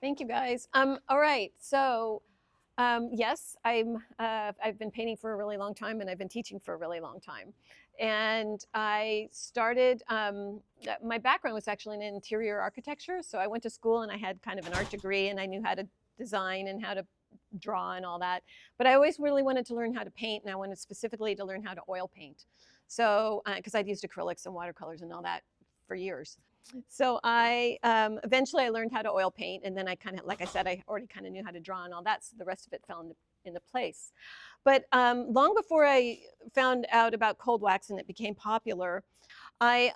Thank you, guys. All right, so yes, I've been painting for a really long time, and I've been teaching for a really long time. And I started. My background was actually in interior architecture, so I went to school and I had kind of an art degree, and I knew how to design and how to draw and all that. But I always really wanted to learn how to paint, and I wanted specifically to learn how to oil paint. So because I'd used acrylics and watercolors and all that for years. So I eventually I learned how to oil paint, and then I kind of, like I said, I already kind of knew how to draw and all that, so the rest of it fell into place. But long before I found out about cold wax and it became popular, I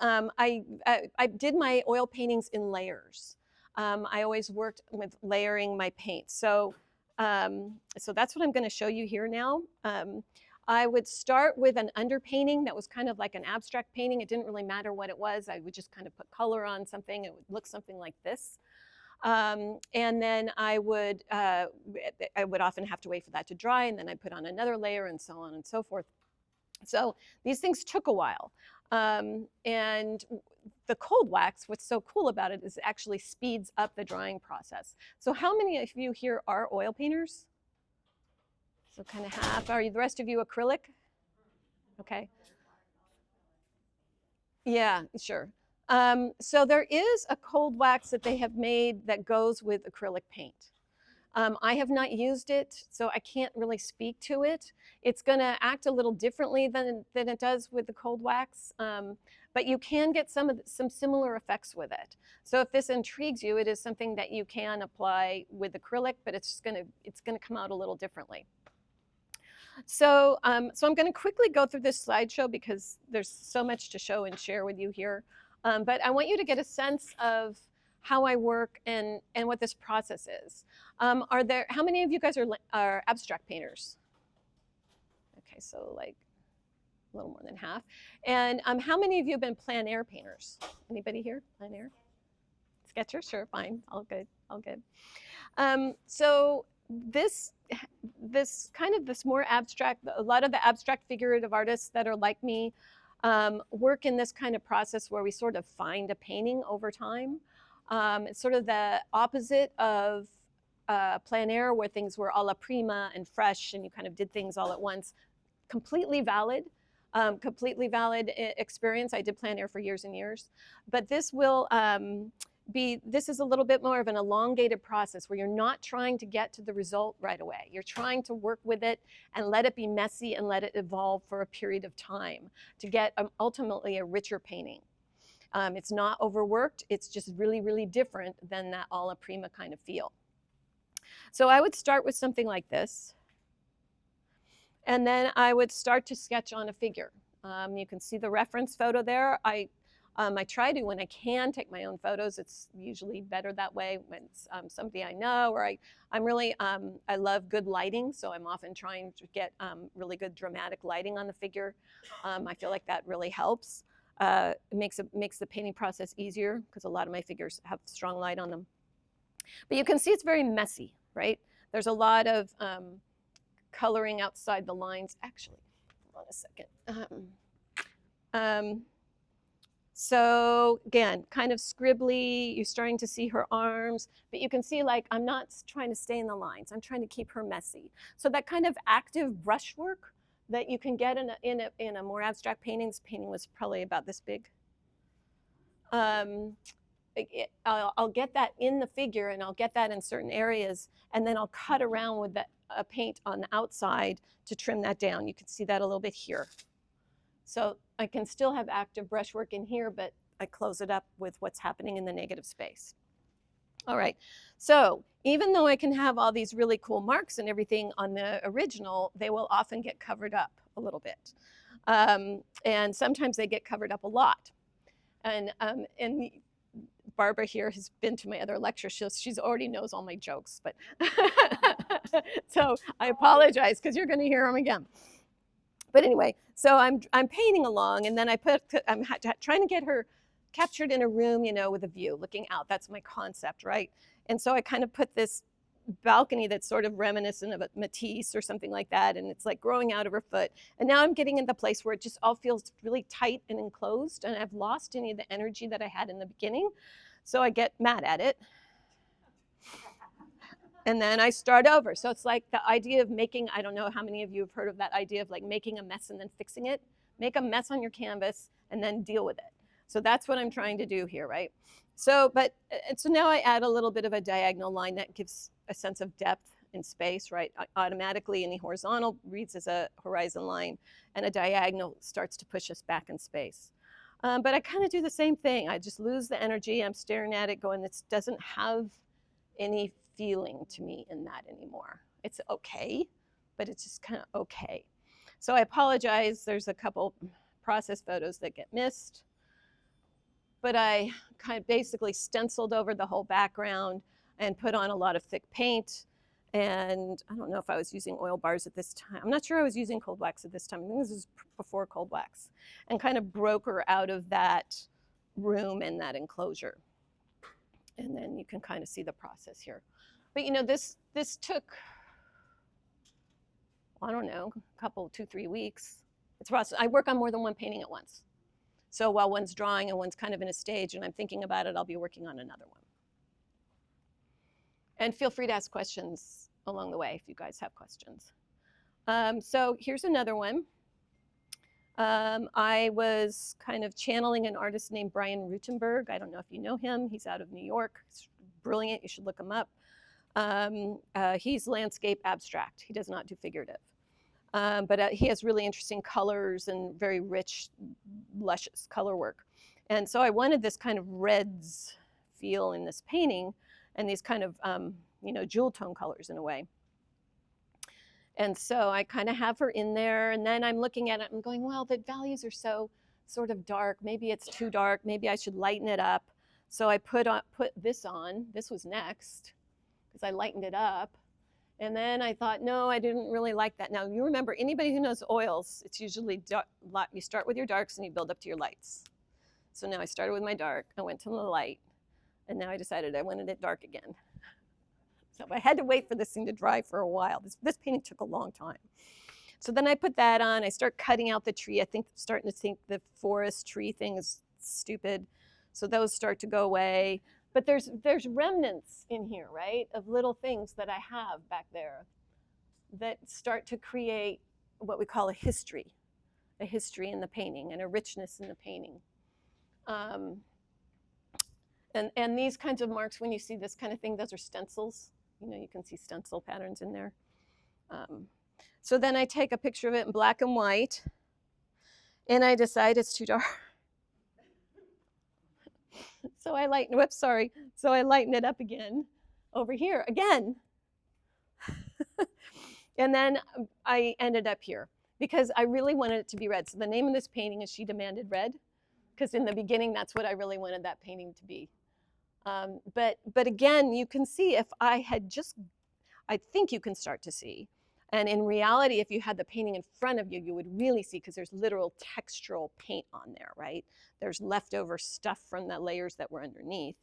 did my oil paintings in layers. I always worked with layering my paint. So that's what I'm going to show you here now. I would start with an underpainting that was kind of like an abstract painting. It didn't really matter what it was. I would just kind of put color on something. It would look something like this. And then I would often have to wait for that to dry, and then I'd put on another layer and so on and so forth. So these things took a while. And the cold wax, what's so cool about it is it actually speeds up the drying process. So how many of you here are oil painters? So kind of half. Are you, the rest of you acrylic? Okay. Yeah, sure. So there is a cold wax that they have made that goes with acrylic paint. I have not used it, so I can't really speak to it. It's going to act a little differently than it does with the cold wax, but you can get some similar effects with it. So if this intrigues you, it is something that you can apply with acrylic, but it's going to come out a little differently. So I'm going to quickly go through this slideshow because there's so much to show and share with you here. But I want you to get a sense of how I work and what this process is. How many of you guys are abstract painters? Okay, so like a little more than half. And how many of you have been plein air painters? Anybody here? Plein air? Sketchers? Sure, fine. All good. All good. So this more abstract, a lot of the abstract figurative artists that are like me work in this kind of process where we sort of find a painting over time. It's sort of the opposite of plein air, where things were alla prima and fresh and you kind of did things all at once. Completely valid experience. I did plein air for years and years, but this is a little bit more of an elongated process where you're not trying to get to the result right away. You're trying to work with it and let it be messy and let it evolve for a period of time to get ultimately a richer painting. It's not overworked. It's just really, really different than that alla prima kind of feel. So I would start with something like this. And then I would start to sketch on a figure. You can see the reference photo there. I try to, when I can, take my own photos. It's usually better that way when it's somebody I know, or I love good lighting, so I'm often trying to get really good dramatic lighting on the figure. I feel like that really helps. It makes the painting process easier because a lot of my figures have strong light on them. But you can see it's very messy, right? There's a lot of coloring outside the lines. Actually, hold on a second. So again, kind of scribbly, you're starting to see her arms, but you can see like I'm not trying to stay in the lines. I'm trying to keep her messy. So that kind of active brushwork that you can get in a more abstract painting. This painting was probably about this big. I'll get that in the figure, and I'll get that in certain areas, and then I'll cut around with a paint on the outside to trim that down. You can see that a little bit here. So I can still have active brushwork in here, but I close it up with what's happening in the negative space. All right, so even though I can have all these really cool marks and everything on the original, they will often get covered up a little bit. And sometimes they get covered up a lot. And Barbara here has been to my other lecture. She's already knows all my jokes, but so I apologize because you're going to hear them again. But anyway, so I'm painting along, and then I'm trying to get her captured in a room, with a view, looking out. That's my concept, right? And so I kind of put this balcony that's sort of reminiscent of a Matisse or something like that, and it's like growing out of her foot. And now I'm getting in the place where it just all feels really tight and enclosed, and I've lost any of the energy that I had in the beginning. So I get mad at it. And then I start over. So it's like the idea of making, I don't know how many of you have heard of that idea of like making a mess and then fixing it. Make a mess on your canvas and then deal with it. So that's what I'm trying to do here, right? So, so now I add a little bit of a diagonal line that gives a sense of depth in space, right? Automatically, any horizontal reads as a horizon line, and a diagonal starts to push us back in space. But I kind of do the same thing. I just lose the energy. I'm staring at it going, this doesn't have any feeling to me in that anymore. It's okay, but it's just kind of okay. So I apologize. There's a couple process photos that get missed, but I kind of basically stenciled over the whole background and put on a lot of thick paint. And I don't know if I was using oil bars at this time. I'm not sure I was using cold wax at this time. I think this is before cold wax. And kind of broke her out of that room and that enclosure. And then you can kind of see the process here. But you know, this took, I don't know, a couple, 2-3 weeks. It's a process. I work on more than one painting at once. So while one's drawing and one's kind of in a stage and I'm thinking about it, I'll be working on another one. And feel free to ask questions along the way if you guys have questions. So here's another one. I was kind of channeling an artist named Brian Rutenberg. I don't know if you know him. He's out of New York. He's brilliant. You should look him up. He's landscape abstract. He does not do figurative. But he has really interesting colors and very rich, luscious color work. And so I wanted this kind of reds feel in this painting and these kind of, you know, jewel tone colors in a way. And so I kind of have her in there, and then I'm looking at it and going, well, the values are so sort of dark. Maybe it's too dark. Maybe I should lighten it up. So I put this on. This was next because I lightened it up. And then I thought, no, I didn't really like that. Now, you remember, anybody who knows oils, it's usually you start with your darks and you build up to your lights. So now I started with my dark. I went to the light. And now I decided I wanted it dark again. So I had to wait for this thing to dry for a while. This painting took a long time. So then I put that on. I start cutting out the tree. I think starting to think the forest tree thing is stupid. So those start to go away. But there's remnants in here, right, of little things that I have back there that start to create what we call a history in the painting and a richness in the painting. And these kinds of marks, when you see this kind of thing, those are stencils. You know, you can see stencil patterns in there. So then I take a picture of it in black and white, and I decide it's too dark. So I lighten it up again over here again. And then I ended up here because I really wanted it to be red. So the name of this painting is She Demanded Red, because in the beginning, that's what I really wanted that painting to be. But again, you can see if I had just, I think you can start to see. And in reality, if you had the painting in front of you, you would really see, because there's literal textural paint on there, right? There's leftover stuff from the layers that were underneath.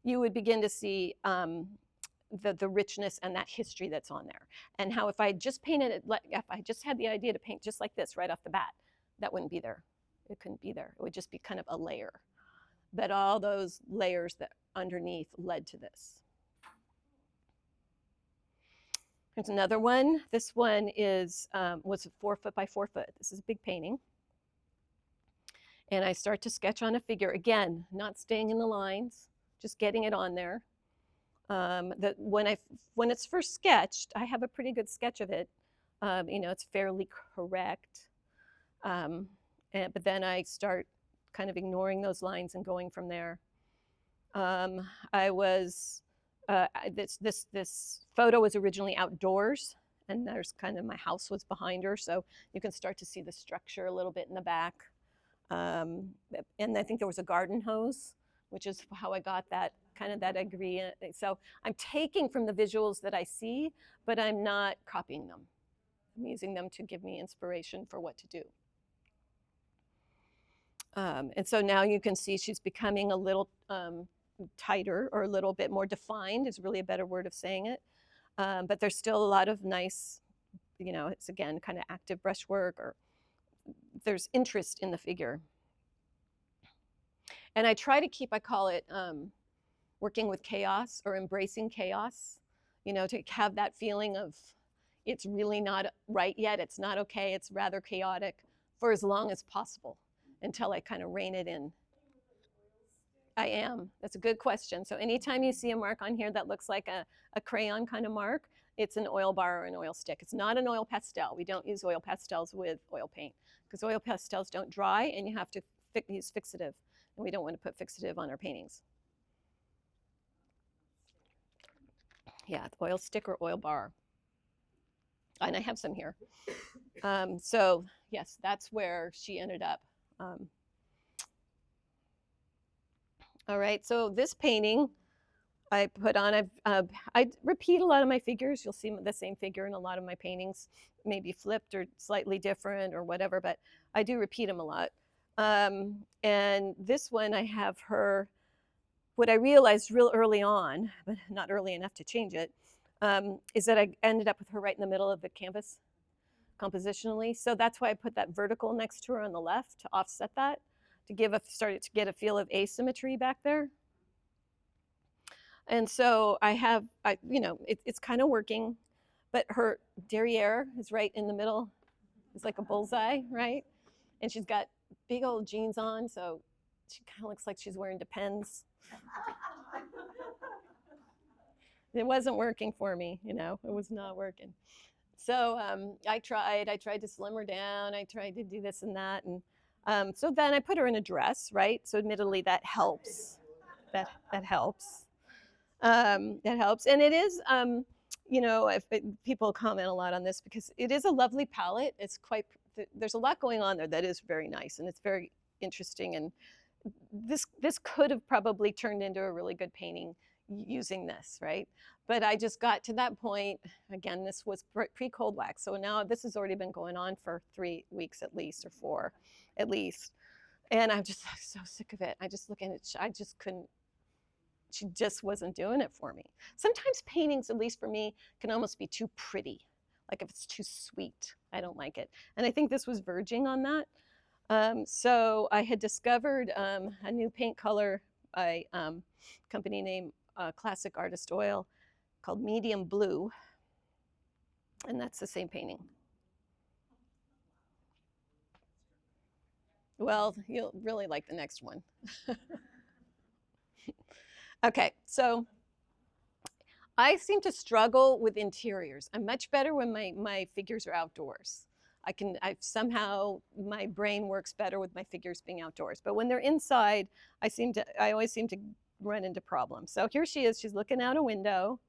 You would begin to see the richness and that history that's on there. And how if I just painted it, if I just had the idea to paint just like this right off the bat, that wouldn't be there. It couldn't be there. It would just be kind of a layer. But all those layers that underneath led to this. Here's another one. This one was 4 foot by 4 foot. This is a big painting. And I start to sketch on a figure. Again, not staying in the lines, just getting it on there. When it's first sketched, I have a pretty good sketch of it. You know, it's fairly correct. But then I start kind of ignoring those lines and going from there. This photo was originally outdoors, and there's kind of my house was behind her, so you can start to see the structure a little bit in the back. And I think there was a garden hose, which is how I got that kind of that agree. So I'm taking from the visuals that I see, but I'm not copying them. I'm using them to give me inspiration for what to do. And so now you can see she's becoming a little tighter, or a little bit more defined is really a better word of saying it. But there's still a lot of nice, you know, it's again kind of active brushwork, or there's interest in the figure. And I try to keep, I call it working with chaos or embracing chaos. to have that feeling of it's really not right yet, it's not okay, it's rather chaotic for as long as possible until I kind of rein it in. I am. That's a good question. So anytime you see a mark on here that looks like a crayon kind of mark, it's an oil bar or an oil stick. It's not an oil pastel. We don't use oil pastels with oil paint because oil pastels don't dry and you have to use fixative. And we don't want to put fixative on our paintings. Yeah, oil stick or oil bar. And I have some here. So yes, that's where she ended up. All right, so this painting I put on, I repeat a lot of my figures. You'll see the same figure in a lot of my paintings, maybe flipped or slightly different or whatever, but I do repeat them a lot. And this one I have her, what I realized real early on, but not early enough to change it, is that I ended up with her right in the middle of the canvas compositionally. So that's why I put that vertical next to her on the left to offset that, to started to get a feel of asymmetry back there. And so it's kind of working, but her derriere is right in the middle. It's like a bullseye, right? And she's got big old jeans on, so she kind of looks like she's wearing Depends. It wasn't working for me, it was not working. So I tried to slim her down. I tried to do this and that. And so then I put her in a dress, right? So admittedly, that helps. That helps. That helps. And it is, people comment a lot on this because it is a lovely palette. It's there's a lot going on there that is very nice. And it's very interesting. And this could have probably turned into a really good painting using this, right? But I just got to that point. Again, this was pre-cold wax. So now this has already been going on for 3 weeks at least, or 4 at least. And I'm just so sick of it. I just look at it, I just couldn't, she just wasn't doing it for me. Sometimes paintings, at least for me, can almost be too pretty. Like if it's too sweet, I don't like it. And I think this was verging on that. So I had discovered a new paint color by a company named Classic Artist Oil called Medium Blue. And that's the same painting. Well, you'll really like the next one. Okay, so I seem to struggle with interiors. I'm much better when my figures are outdoors. Somehow my brain works better with my figures being outdoors. But when they're inside, I always seem to run into problems. So here she is, she's looking out a window.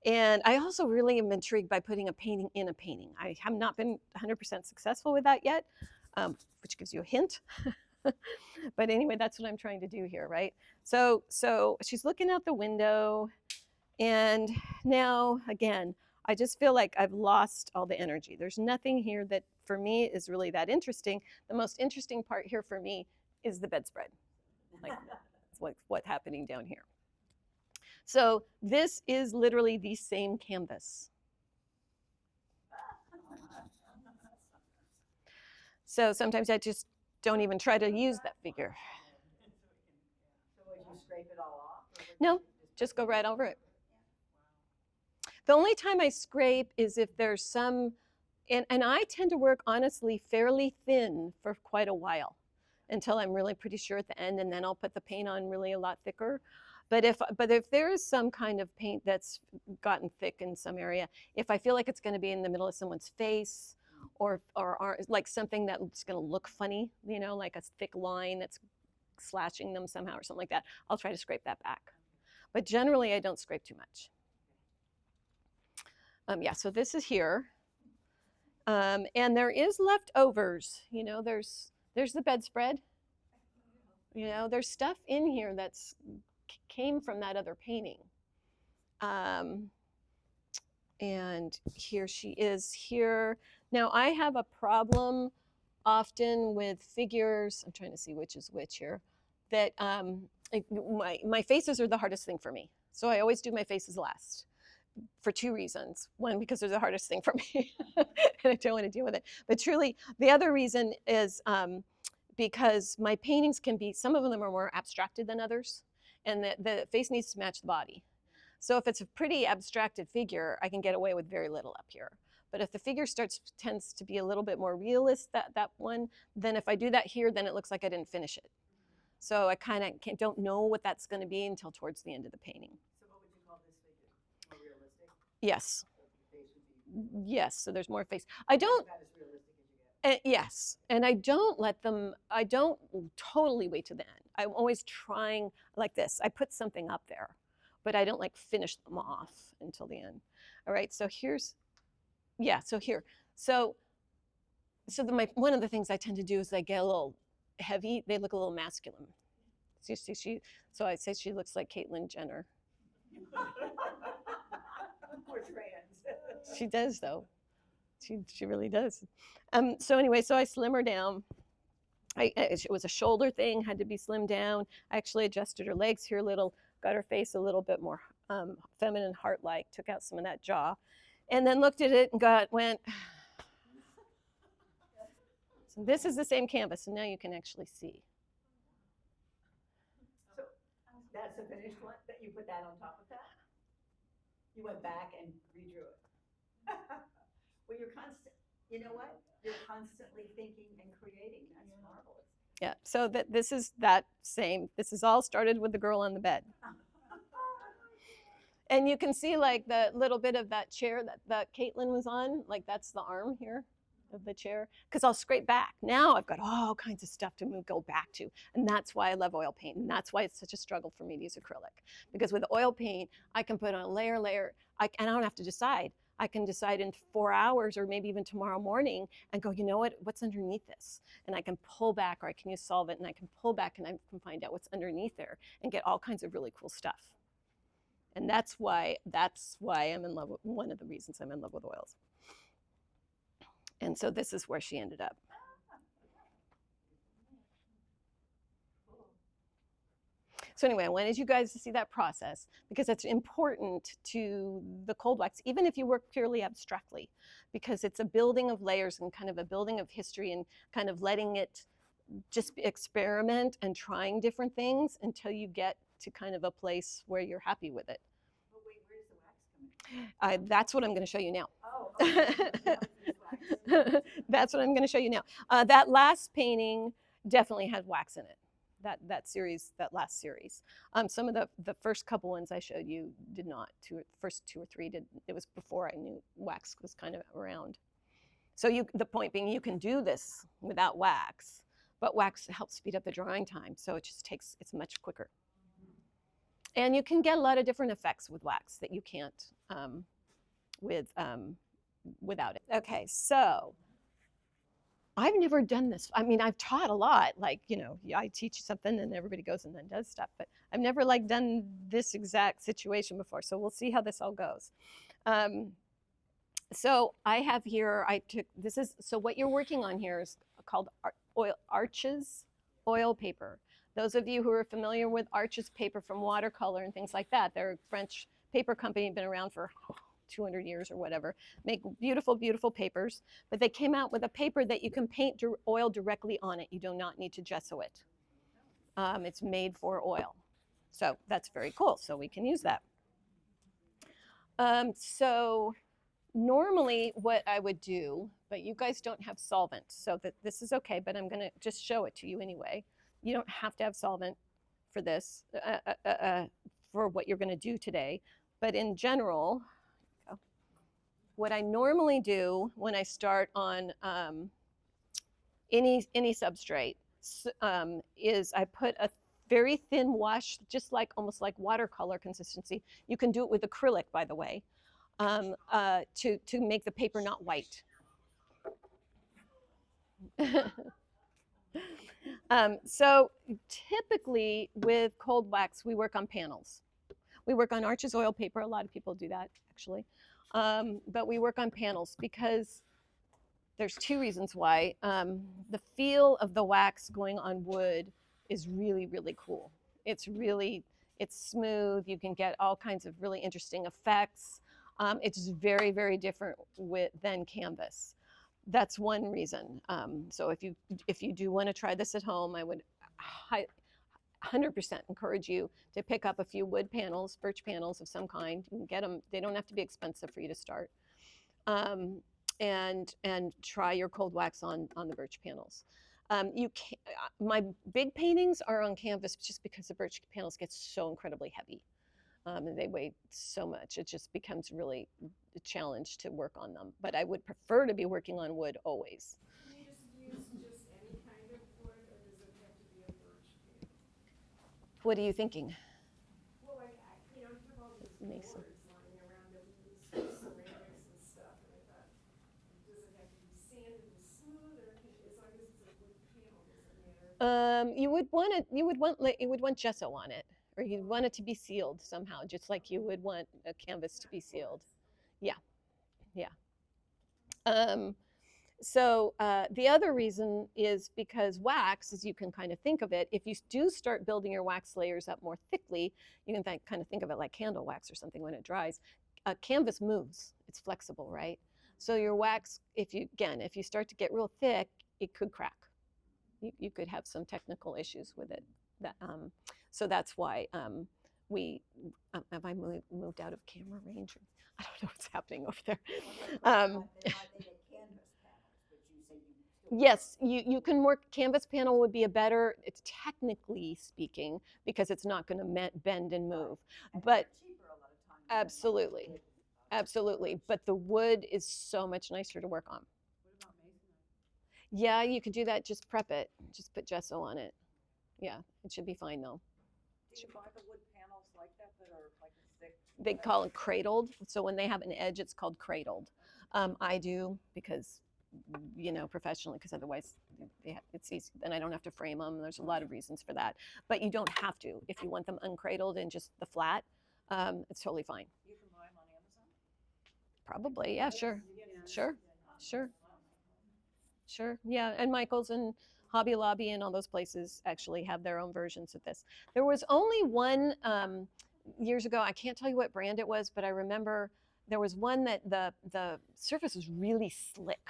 And I also really am intrigued by putting a painting in a painting. I have not been 100% successful with that yet, which gives you a hint. But anyway, that's what I'm trying to do here, right? So she's looking out the window, and now, again, I just feel like I've lost all the energy. There's nothing here that, for me, is really that interesting. The most interesting part here for me is the bedspread, like what's happening down here. So this is literally the same canvas. So sometimes I just don't even try to use that figure. So would you scrape it all off? No, just go right over it. The only time I scrape is if there's some, and I tend to work, honestly, fairly thin for quite a while until I'm really pretty sure at the end, and then I'll put the paint on really a lot thicker. But if there is some kind of paint that's gotten thick in some area, if I feel like it's going to be in the middle of someone's face, or like something that's going to look funny, like a thick line that's slashing them somehow or something like that, I'll try to scrape that back. But generally, I don't scrape too much. Yeah, so this is here. And there is leftovers. There's the bedspread. There's stuff in here that's came from that other painting. And here she is here. Now I have a problem often with figures. I'm trying to see which is which here. That my faces are the hardest thing for me. So I always do my faces last for 2 reasons. One, because they're the hardest thing for me and I don't want to deal with it. But truly, the other reason is because my paintings some of them are more abstracted than others, and the face needs to match the body. So if it's a pretty abstracted figure, I can get away with very little up here. But if the figure tends to be a little bit more realist, that one, then if I do that here, then it looks like I didn't finish it. So I kind of don't know what that's going to be until towards the end of the painting. So what would you call this figure? More realistic? Yes. So the face would be Yes, so there's more face. I don't, about as realistic as you get. yes, and I don't totally wait to the end. I'm always trying like this. I put something up there, but I don't like finish them off until the end. All right, so here's, yeah, so here. So one of the things I tend to do is I get a little heavy. They look a little masculine. So I say she looks like Caitlyn Jenner. Or trans. She does though. She really does. So anyway, so I slim her down. It was a shoulder thing, had to be slimmed down. I actually adjusted her legs here a little, got her face a little bit more feminine, heart-like, took out some of that jaw, and then looked at it and went. So this is the same canvas, and now you can actually see. So that's the finished one, that you put that on top of that? You went back and redrew it. Well, you know what? You're constantly thinking and creating. That's marvelous. Yeah, so this is all started with the girl on the bed. And you can see like the little bit of that chair that Caitlin was on, like that's the arm here of the chair, because I'll scrape back. Now I've got all kinds of stuff to go back to, and that's why I love oil paint, and that's why it's such a struggle for me to use acrylic, because with oil paint, I can put on a layer, and I don't have to decide. I can decide in 4 hours or maybe even tomorrow morning and go, you know what's underneath this? And I can pull back, or I can use solvent and I can pull back and I can find out what's underneath there and get all kinds of really cool stuff. And that's why I'm in love with, one of the reasons I'm in love with oils. And so this is where she ended up. So anyway, I wanted you guys to see that process because it's important to the cold wax, even if you work purely abstractly, because it's a building of layers and kind of a building of history and kind of letting it just experiment and trying different things until you get to kind of a place where you're happy with it. But wait, where's the wax coming from? That's what I'm going to show you now. Oh, okay. That's what I'm going to show you now. That last painting definitely had wax in it. That last series. Some of the first couple ones I showed you did not. First 2 or 3 did. It was before I knew wax was kind of around. So the point being, you can do this without wax, but wax helps speed up the drying time, so it's much quicker. And you can get a lot of different effects with wax that you can't without it. Okay, so I've never done this. I mean, I've taught a lot, like, I teach something and everybody goes and then does stuff, but I've never done this exact situation before. So we'll see how this all goes. So I have here, so what you're working on here is called Arches oil paper. Those of you who are familiar with Arches paper from watercolor and things like that, they're a French paper company, been around for 200 years or whatever, make beautiful, beautiful papers, but they came out with a paper that you can paint oil directly on it. You do not need to gesso it. It's made for oil. So that's very cool. So we can use that. So normally what I would do, but you guys don't have solvent, so this is okay, but I'm gonna just show it to you anyway. You don't have to have solvent for this, for what you're gonna do today, but in general, what I normally do when I start on any substrate is I put a very thin wash, just almost like watercolor consistency. You can do it with acrylic, by the way, to make the paper not white. So typically with cold wax, we work on panels. We work on Arches oil paper. A lot of people do that, actually. But we work on panels because there's 2 reasons why. The feel of the wax going on wood is really, really cool. It's smooth. You can get all kinds of really interesting effects. It's very, very different than canvas. That's one reason. So if you do want to try this at home, I would 100% encourage you to pick up a few wood panels, birch panels of some kind. You can get them. They don't have to be expensive for you to start. Um, and try your cold wax on the birch panels. You can, my big paintings are on canvas just because the birch panels get so incredibly heavy. And they weigh so much. It just becomes really a challenge to work on them. But I would prefer to be working on wood always. Can you just use just any kind of wood, or does it have to be a birch panel? What are you thinking? Well, like, you know, you have all these Mason. boards lying around that we use for ceramics and stuff, and I thought, does it have to be sanded and smooth, or can, as long as it's a wood panel, does it matter? You would want gesso on it, or you'd want it to be sealed somehow, just like you would want a canvas to be sealed. Yeah, yeah. So the other reason is because wax, as you can kind of think of it, if you do start building your wax layers up more thickly, you can kind of think of it like candle wax or something when it dries. Canvas moves; it's flexible, right? So your wax, if you start to get real thick, it could crack. You could have some technical issues with it. So that's why have I moved out of camera range? I don't know what's happening over there. Yes, you can work. Canvas panel would be a better, it's technically speaking, because it's not going to bend and move. But absolutely, absolutely. But the wood is so much nicer to work on. What about masonite? Yeah, you could do that. Just prep it. Just put gesso on it. Yeah, it should be fine though. Do you buy the wood panels like that are like a thick? They call it cradled. So when they have an edge, it's called cradled. I do because, professionally, because otherwise it's easy. Then I don't have to frame them. There's a lot of reasons for that. But you don't have to. If you want them uncradled and just the flat, it's totally fine. You can buy them on Amazon? Probably, yeah, sure. Sure. Yeah, and Michael's and Hobby Lobby and all those places actually have their own versions of this. There was only one years ago. I can't tell you what brand it was, but I remember there was one that the surface was really slick,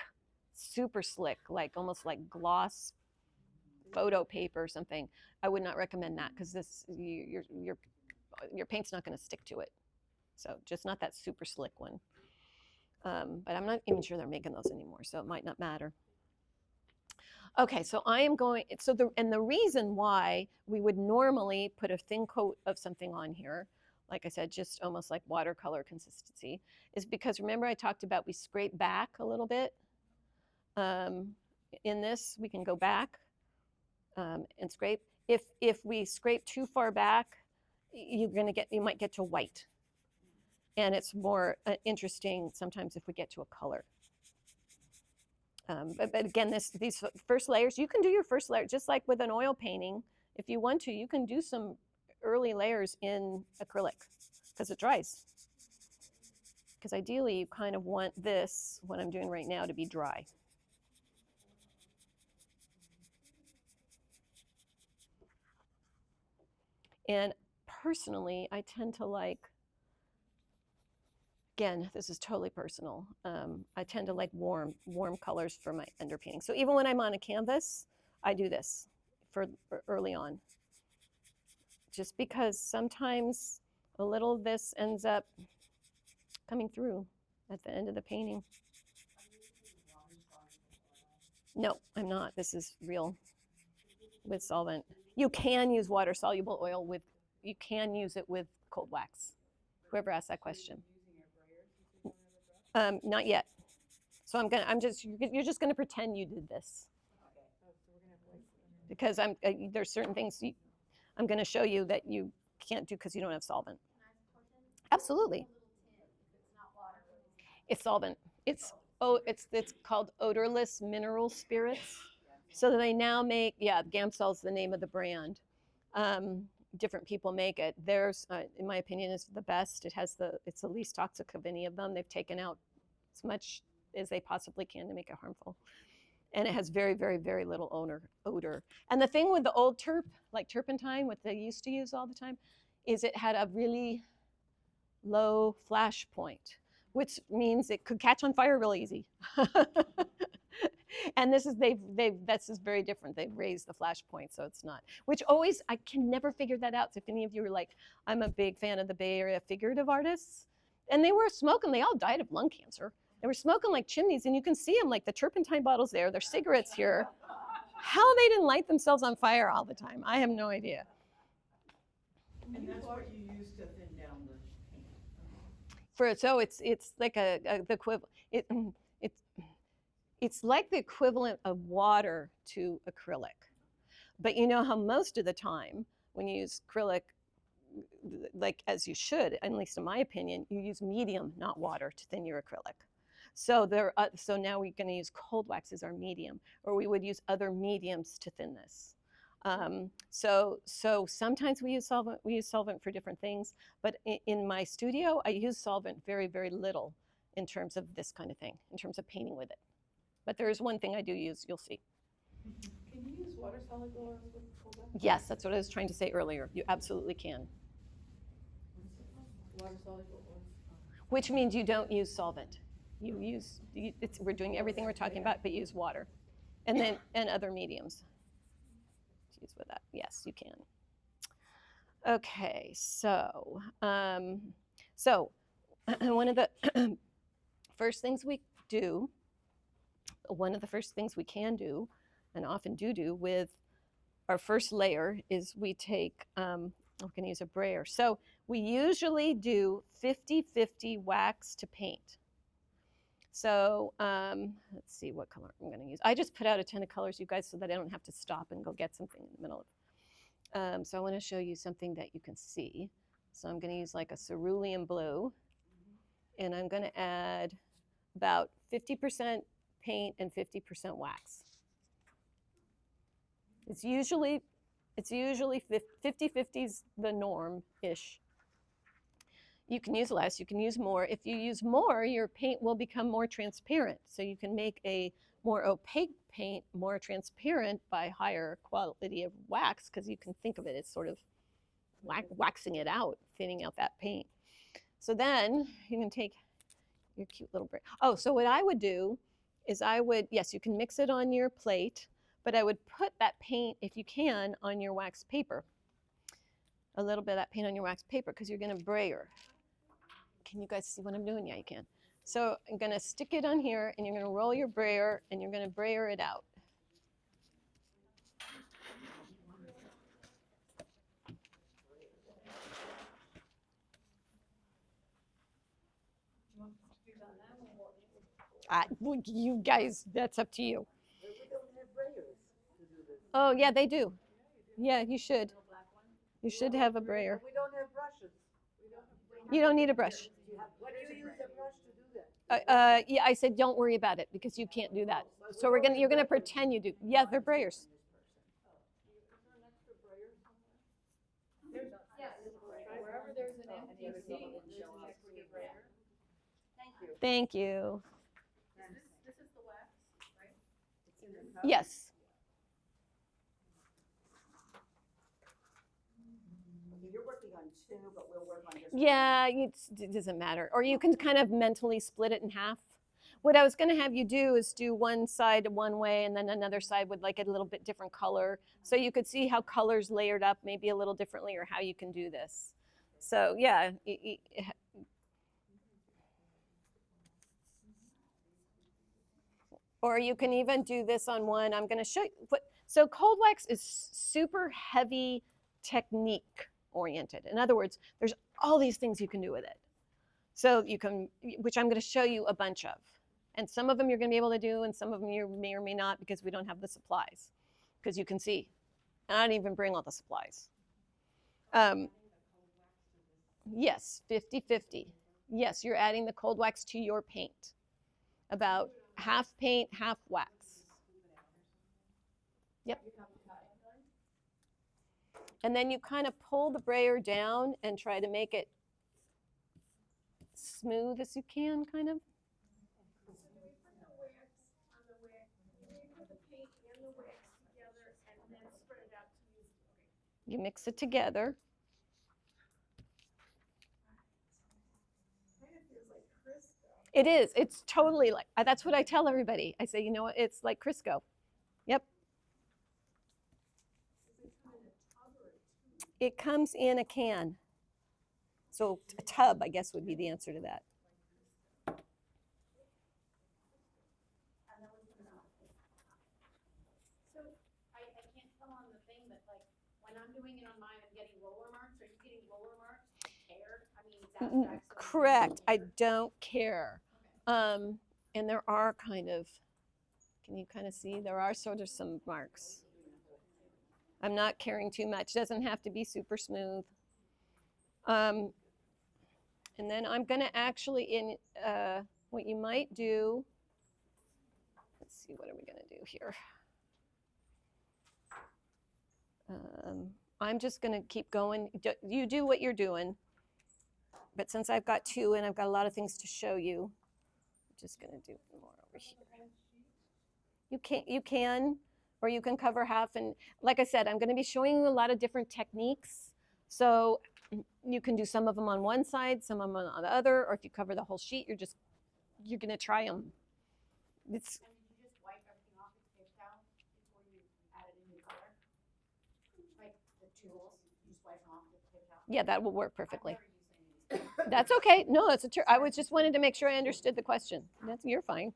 super slick, like almost like gloss photo paper or something. I would not recommend that because your paint's not going to stick to it. So just not that super slick one. But I'm not even sure they're making those anymore, so it might not matter. Okay, so I am going, the reason why we would normally put a thin coat of something on here, like I said, just almost like watercolor consistency, is because remember I talked about we scrape back a little bit. In this, we can go back and scrape. If we scrape too far back, you might get to white. And it's more interesting sometimes if we get to a color. But again, these first layers, you can do your first layer just like with an oil painting. If you want to, you can do some early layers in acrylic because it dries. Because ideally, you kind of want this, what I'm doing right now, to be dry. And personally, I tend to like, again, this is totally personal. I tend to like warm colors for my underpainting. So even when I'm on a canvas, I do this for early on. Just because sometimes a little of this ends up coming through at the end of the painting. No, I'm not. This is real with solvent. You can use water-soluble oil you can use it with cold wax. Whoever asked that question. Not yet. So you're just gonna pretend you did this. Because there's certain things I'm gonna show you that you can't do because you don't have solvent. Absolutely. It's solvent. It's called odorless mineral spirits. So they now make, Gamsol's the name of the brand. Different people make it. Theirs, in my opinion, is the best. It's the least toxic of any of them. They've taken out as much as they possibly can to make it harmful. And it has very, very, very little odor. And the thing with the old like turpentine, what they used to use all the time, is it had a really low flash point, which means it could catch on fire real easy. And this is this is very different. They've raised the flash point, so it's not. Which always I can never figure that out. So if any of you are like, I'm a big fan of the Bay Area figurative artists, and they were smoking. They all died of lung cancer. They were smoking like chimneys, and you can see them like the turpentine bottles there. Their cigarettes here. How they didn't light themselves on fire all the time, I have no idea. And that's what you use to thin down the paint. So it's like the equivalent. It's like the equivalent of water to acrylic. But you know how most of the time when you use acrylic, like as you should, at least in my opinion, you use medium, not water, to thin your acrylic. So so now we're going to use cold wax as our medium, or we would use other mediums to thin this. So sometimes we use solvent. We use solvent for different things, but in my studio, I use solvent very, very little in terms of this kind of thing, in terms of painting with it. But there is one thing I do use. You'll see. Can you use water soluble with cold wax? Yes, that's what I was trying to say earlier. You absolutely can. Water soluble or? Which means you don't use solvent. We're doing everything we're talking about, but use water, and other mediums. Use with that. Yes, you can. Okay, so one of the first things we do, one of the first things we can do, and often do with our first layer is we take, I'm going to use a brayer. So we usually do 50-50 wax to paint. So let's see what color I'm going to use. I just put out a ton of colors, you guys, so that I don't have to stop and go get something in the middle of. So I want to show you something that you can see. So I'm going to use like a cerulean blue, and I'm going to add about 50% paint and 50% wax. It's usually 50-50 is the norm-ish. You can use less, you can use more. If you use more, your paint will become more transparent. So you can make a more opaque paint more transparent by higher quality of wax, because you can think of it as sort of waxing it out, thinning out that paint. So then you can take your cute little brayer. Oh, so what I would do is yes, you can mix it on your plate, but I would put that paint, if you can, on your wax paper. A little bit of that paint on your wax paper, because you're going to brayer. Can you guys see what I'm doing? Yeah, you can. So I'm going to stick it on here, and you're going to roll your brayer, and you're going to brayer it out. Well, you guys, that's up to you. We don't have brayers to do this. Oh, yeah, they do. Yeah, you should. You should have a brayer. We don't have brushes. You don't need a brush. What do you use a brush to do that? Yeah, I said don't worry about it, because you can't do that. So you're gonna pretend you do. Yeah, they're brayers. Wherever there's an empty seat, there's an extra brayer. Thank you. This is the wax, right? It's in the cup? Yes. Okay, you're working on two, but we'll work on just Yeah, it doesn't matter. Or you can kind of mentally split it in half. What I was going to have you do is do one side one way and then another side with like a little bit different color. So you could see how colors layered up maybe a little differently, or how you can do this. So yeah. Or you can even do this on one. I'm going to show you. So cold wax is super heavy technique oriented. In other words, there's all these things you can do with it. So you can, which I'm going to show you a bunch of. And some of them you're going to be able to do, and some of them you may or may not, because we don't have the supplies. Because you can see, and I didn't even bring all the supplies. Yes, 50-50. Yes, you're adding the cold wax to your paint. About half paint, half wax. Yep. And then you kind of pull the brayer down and try to make it smooth as you can, kind of. So do we put the wax on the wax? Do we put the paint and the wax together and then spread it out to use? Okay. You mix it together. Kind of feels like crisp though. It is. It's totally like, that's what I tell everybody. I say, you know what? It's like Crisco. Yep. It comes in a can. So a tub, I guess, would be the answer to that. So I can't tell on the thing, but like when I'm doing it on mine, I'm getting roller marks. Are you getting roller marks? Hair? I mean, is that Correct. I don't care. And there are kind of, can you kind of see? There are sort of some marks. I'm not caring too much. Doesn't have to be super smooth. And then I'm going to actually, what you might do, let's see, what are we going to do here? I'm just going to keep going. You do what you're doing. But since I've got two and I've got a lot of things to show you, I'm just going to do more over here. You can, or you can cover half. And like I said, I'm going to be showing you a lot of different techniques. So you can do some of them on one side, some of them on the other, or if you cover the whole sheet, you're going to try them. It's, And did you just wipe everything off with the paper towel before you added a new color? Like the tools, you just wipe them off with the paper towel? yeah, that will work perfectly. I've never used any of these. That's okay. No, that's I was just wanted to make sure I understood the question. You're fine.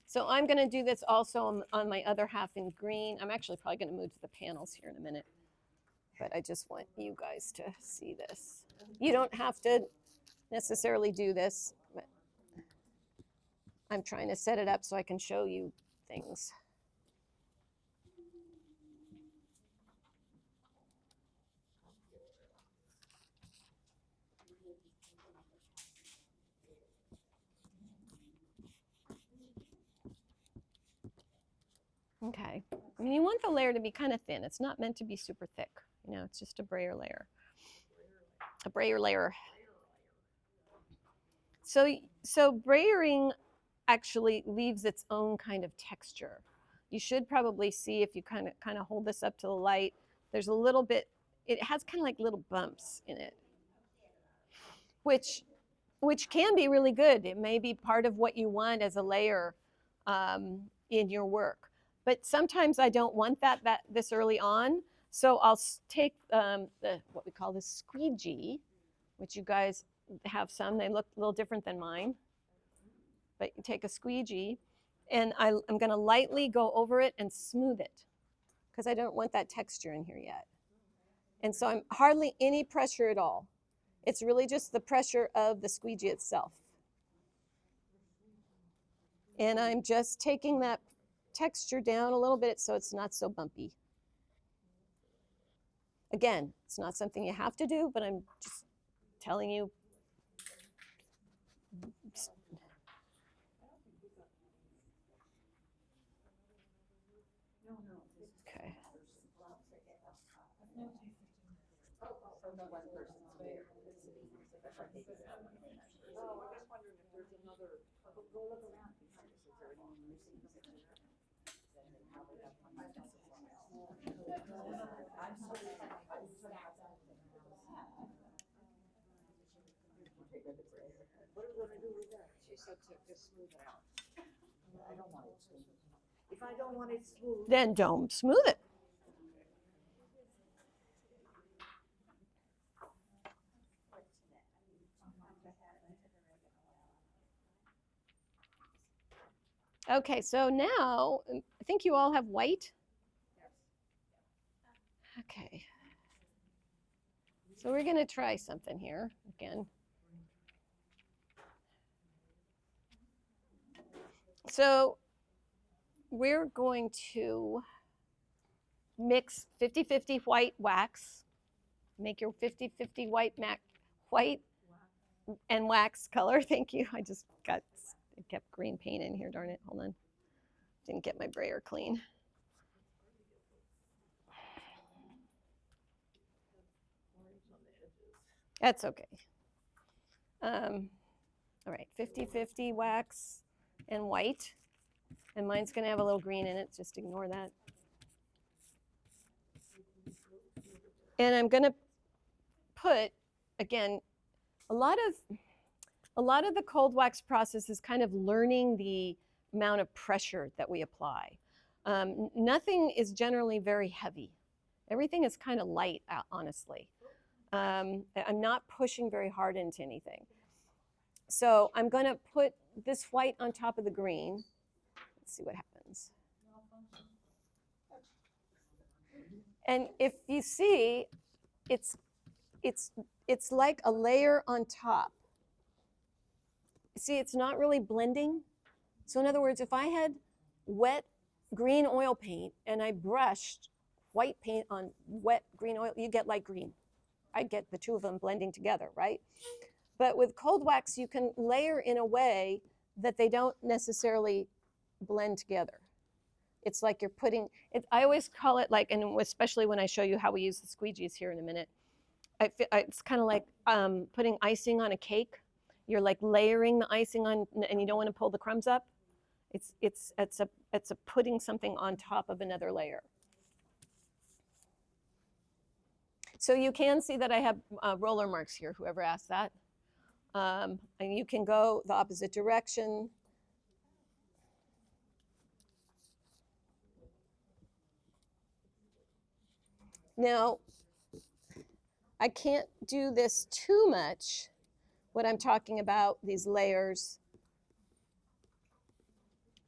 So I'm going to do this also on my other half in green. I'm actually probably going to move to the panels here in a minute. But I just want you guys to see this. You don't have to necessarily do this, but I'm trying to set it up so I can show you things. Okay, I mean, you want the layer to be kind of thin. It's not meant to be super thick. You know, it's just a brayer layer. A brayer layer. So brayering actually leaves its own kind of texture. You should probably see if you kind of hold this up to the light. There's a little bit. It has kind of like little bumps in it, which can be really good. It may be part of what you want as a layer in your work. But sometimes I don't want that this early on, so I'll take what we call the squeegee, which you guys have some. They look a little different than mine, but you take a squeegee, and I'm going to lightly go over it and smooth it, because I don't want that texture in here yet. And so I'm hardly any pressure at all. It's really just the pressure of the squeegee itself. And I'm just taking that texture down a little bit so it's not so bumpy. Again, it's not something you have to do, but I'm just telling you. Okay. Oh, I'm just wondering if there's another. Go look around. What are we gonna do with that? She said to just smooth it out. I don't want it smooth. If I don't want it smooth. Then don't smooth it. Okay, so now I think you all have white. Okay. So we're going to try something here again. So we're going to mix 50-50 white wax. Make your 50-50 white and wax color. Thank you. I kept green paint in here, darn it. Hold on. Didn't get my brayer clean. That's okay. All right, 50-50 wax and white. And mine's going to have a little green in it. Just ignore that. And I'm going to put, again, A lot of the cold wax process is kind of learning the amount of pressure that we apply. Nothing is generally very heavy. Everything is kind of light, honestly. I'm not pushing very hard into anything. So I'm going to put this white on top of the green. Let's see what happens. And if you see, it's like a layer on top. See, it's not really blending. So in other words, if I had wet green oil paint and I brushed white paint on wet green oil, you get light green. I get the two of them blending together, right? But with cold wax, you can layer in a way that they don't necessarily blend together. It's like you're putting it. I always call it like, and especially when I show you how we use the squeegees here in a minute, it's kind of like putting icing on a cake. You're like layering the icing on, and you don't want to pull the crumbs up. It's a putting something on top of another layer. So you can see that I have roller marks here, whoever asked that. And you can go the opposite direction. Now, I can't do this too much when I'm talking about these layers,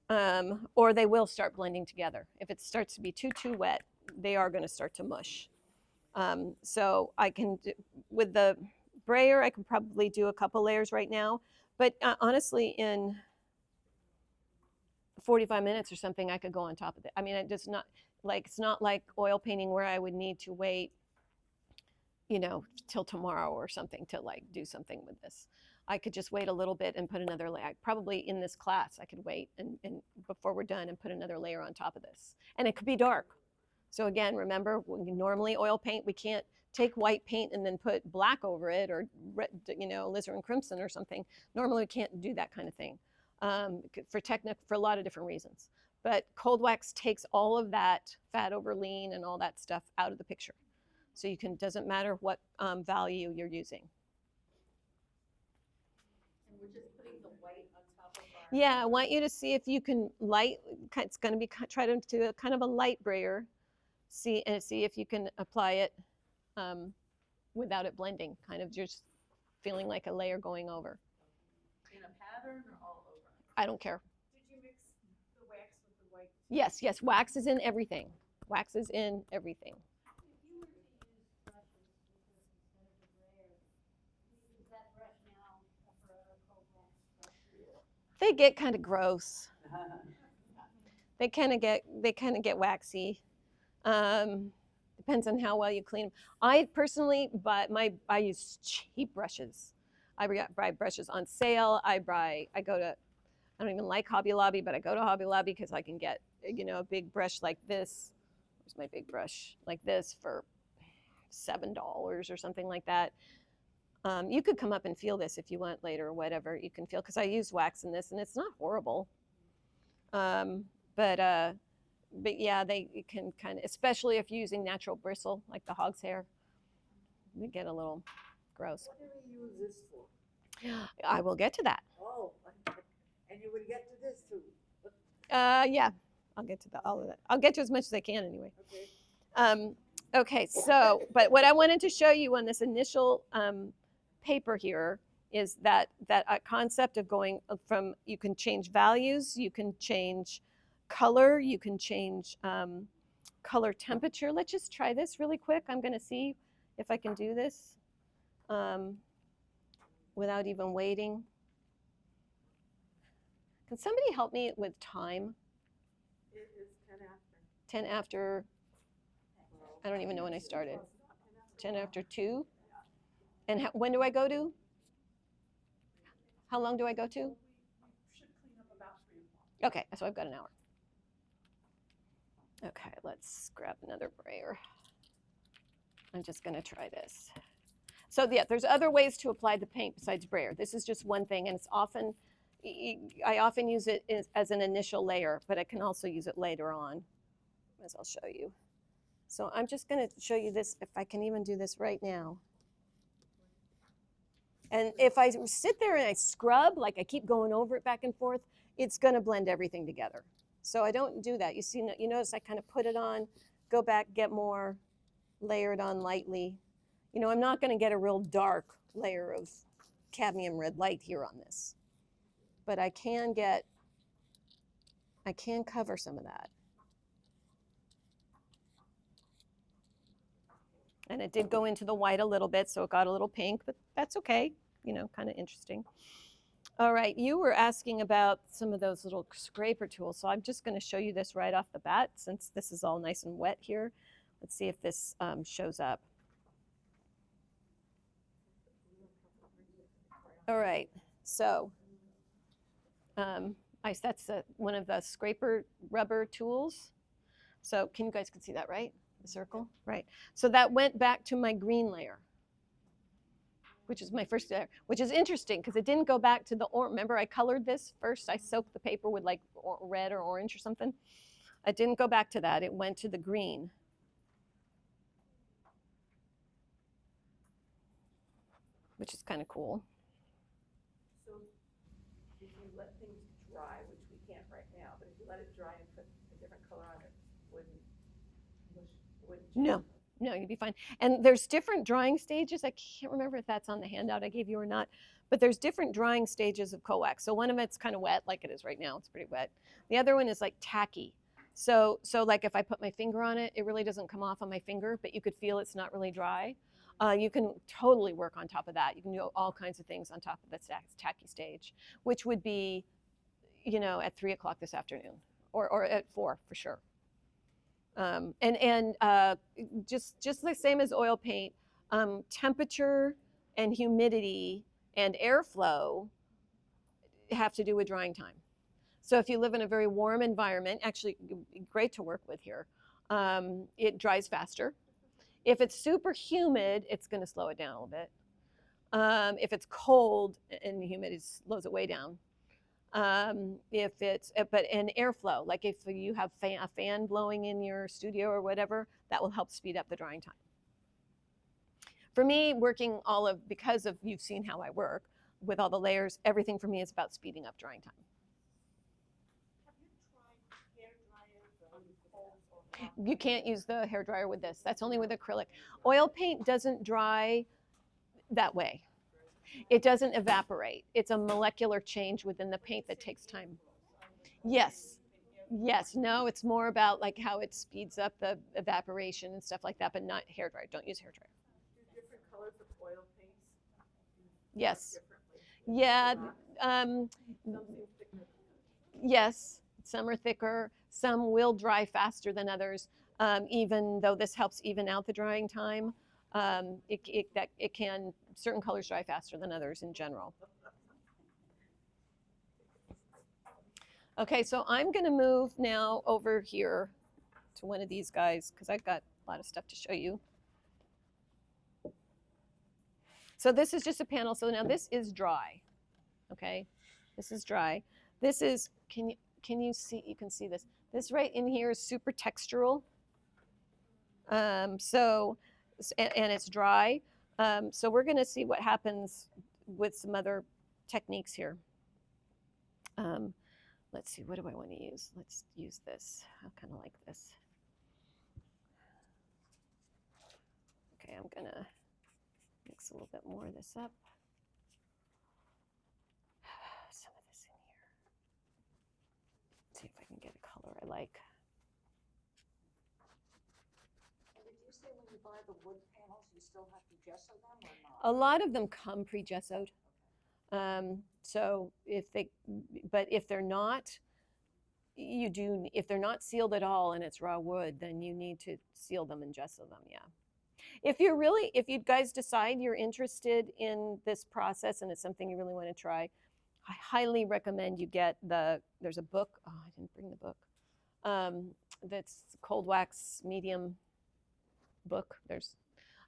or they will start blending together. If it starts to be too wet, they are going to start to mush. So I can, with the brayer, I can probably do a couple layers right now, but honestly, in 45 minutes or something, I could go on top of it. I mean, it's not like oil painting where I would need to wait, till tomorrow or something to like do something with this. I could just wait a little bit and put another layer. Probably in this class, I could wait and before we're done and put another layer on top of this. And it could be dark. So again, remember, when you normally oil paint, we can't take white paint and then put black over it or red, alizarin crimson or something. Normally, we can't do that kind of thing for a lot of different reasons. But cold wax takes all of that fat over lean and all that stuff out of the picture. So doesn't matter what value you're using. And we're just putting the white on top of our. Yeah, I want you to see if you can it's going to be try to do a kind of a light brayer. See if you can apply it without it blending, kind of just feeling like a layer going over. In a pattern or all over? I don't care. Did you mix the wax with the white? Yes, wax is in everything. Wax is in everything. If you were to use brushes instead of the brayer, is that brush now a forever cold wax brush? They get kind of gross. They kind of get waxy. Depends on how well you clean them. I personally, I use cheap brushes. I buy brushes on sale. I don't even like Hobby Lobby, but I go to Hobby Lobby because I can get, a big brush like this. Where's my big brush? Like this for $7 or something like that. You could come up and feel this if you want later or whatever. You can feel, because I use wax in this and it's not horrible. But yeah, they can kind of, especially if you're using natural bristle, like the hog's hair, they get a little gross. What do we use this for? I will get to that. Oh, and you will get to this too. Yeah, I'll get to all of that. I'll get to as much as I can anyway. Okay. Okay, so, but what I wanted to show you on this initial paper here is that concept of going from, you can change values, you can change color, you can change color temperature. Let's just try this really quick. I'm going to see if I can do this without even waiting. Can somebody help me with time? It is 10 after. 10 after, I don't even know when I started. 10 after 2? And when do I go to? How long do I go to? We should clean up about 3 o'clock. Okay, so I've got an hour. Okay, let's grab another brayer. I'm just going to try this. So yeah, there's other ways to apply the paint besides brayer. This is just one thing, and it's often, I often use it as an initial layer, but I can also use it later on, as I'll show you. So I'm just going to show you this, if I can even do this right now. And if I sit there and I scrub, like I keep going over it back and forth, it's going to blend everything together. So I don't do that. You notice I kind of put it on, go back, get more, layer it on lightly. I'm not going to get a real dark layer of cadmium red light here on this, but I can cover some of that. And it did go into the white a little bit, so it got a little pink, but that's okay, kind of interesting. All right, you were asking about some of those little scraper tools, so I'm just going to show you this right off the bat since this is all nice and wet here. Let's see if this shows up. All right, so that's one of the scraper rubber tools. So you guys can see that, right? The circle, right? So that went back to my green layer, which is my first layer, which is interesting because it didn't go back to the orange. Remember, I colored this first. I soaked the paper with like red or orange or something. I didn't go back to that. It went to the green. Which is kind of cool. So if you let things dry, which we can't right now, but if you let it dry and put a different color on it, wouldn't No, you'd be fine. And there's different drying stages. I can't remember if that's on the handout I gave you or not, but there's different drying stages of coax. So one of it's kind of wet, like it is right now. It's pretty wet. The other one is like tacky. So like if I put my finger on it, it really doesn't come off on my finger, but you could feel it's not really dry. You can totally work on top of that. You can do all kinds of things on top of the tacky stage, which would be, at 3 o'clock this afternoon or at 4 for sure. Just the same as oil paint, temperature and humidity and airflow have to do with drying time. So if you live in a very warm environment, actually great to work with here, it dries faster. If it's super humid, it's going to slow it down a little bit. If it's cold and humid, it slows it way down. If it's, but and airflow, like if you have a fan blowing in your studio or whatever, that will help speed up the drying time. For me, because of you've seen how I work with all the layers, everything for me is about speeding up drying time. You can't use the hair dryer with this. That's only with acrylic. Oil paint doesn't dry that way. It doesn't evaporate. It's a molecular change within the paint that takes time. Yes. No, it's more about like how it speeds up the evaporation and stuff like that, but not hair dryer. Don't use hair dryer. Do different colors of oil paints? Yes. Yeah. Yes. Some are thicker. Some will dry faster than others. Even though this helps even out the drying time, certain colors dry faster than others in general. Okay, so I'm going to move now over here to one of these guys because I've got a lot of stuff to show you. So this is just a panel. So now this is dry. Okay, this is dry. This is, can you see? You can see this. This right in here is super textural. And it's dry. So we're going to see what happens with some other techniques here. Let's see, what do I want to use? Let's use this. I kind of like this. Okay, I'm going to mix a little bit more of this up. Some of this in here. See if I can get a color I like. And did you say when you buy the wood panels, you still have to gesso them or not? A lot of them come pre-gessoed. So but if they're not, if they're not sealed at all and it's raw wood, then you need to seal them and gesso them, yeah. If you guys decide you're interested in this process and it's something you really want to try, I highly recommend you get there's a book, oh, I didn't bring the book, that's Cold Wax Medium book. There's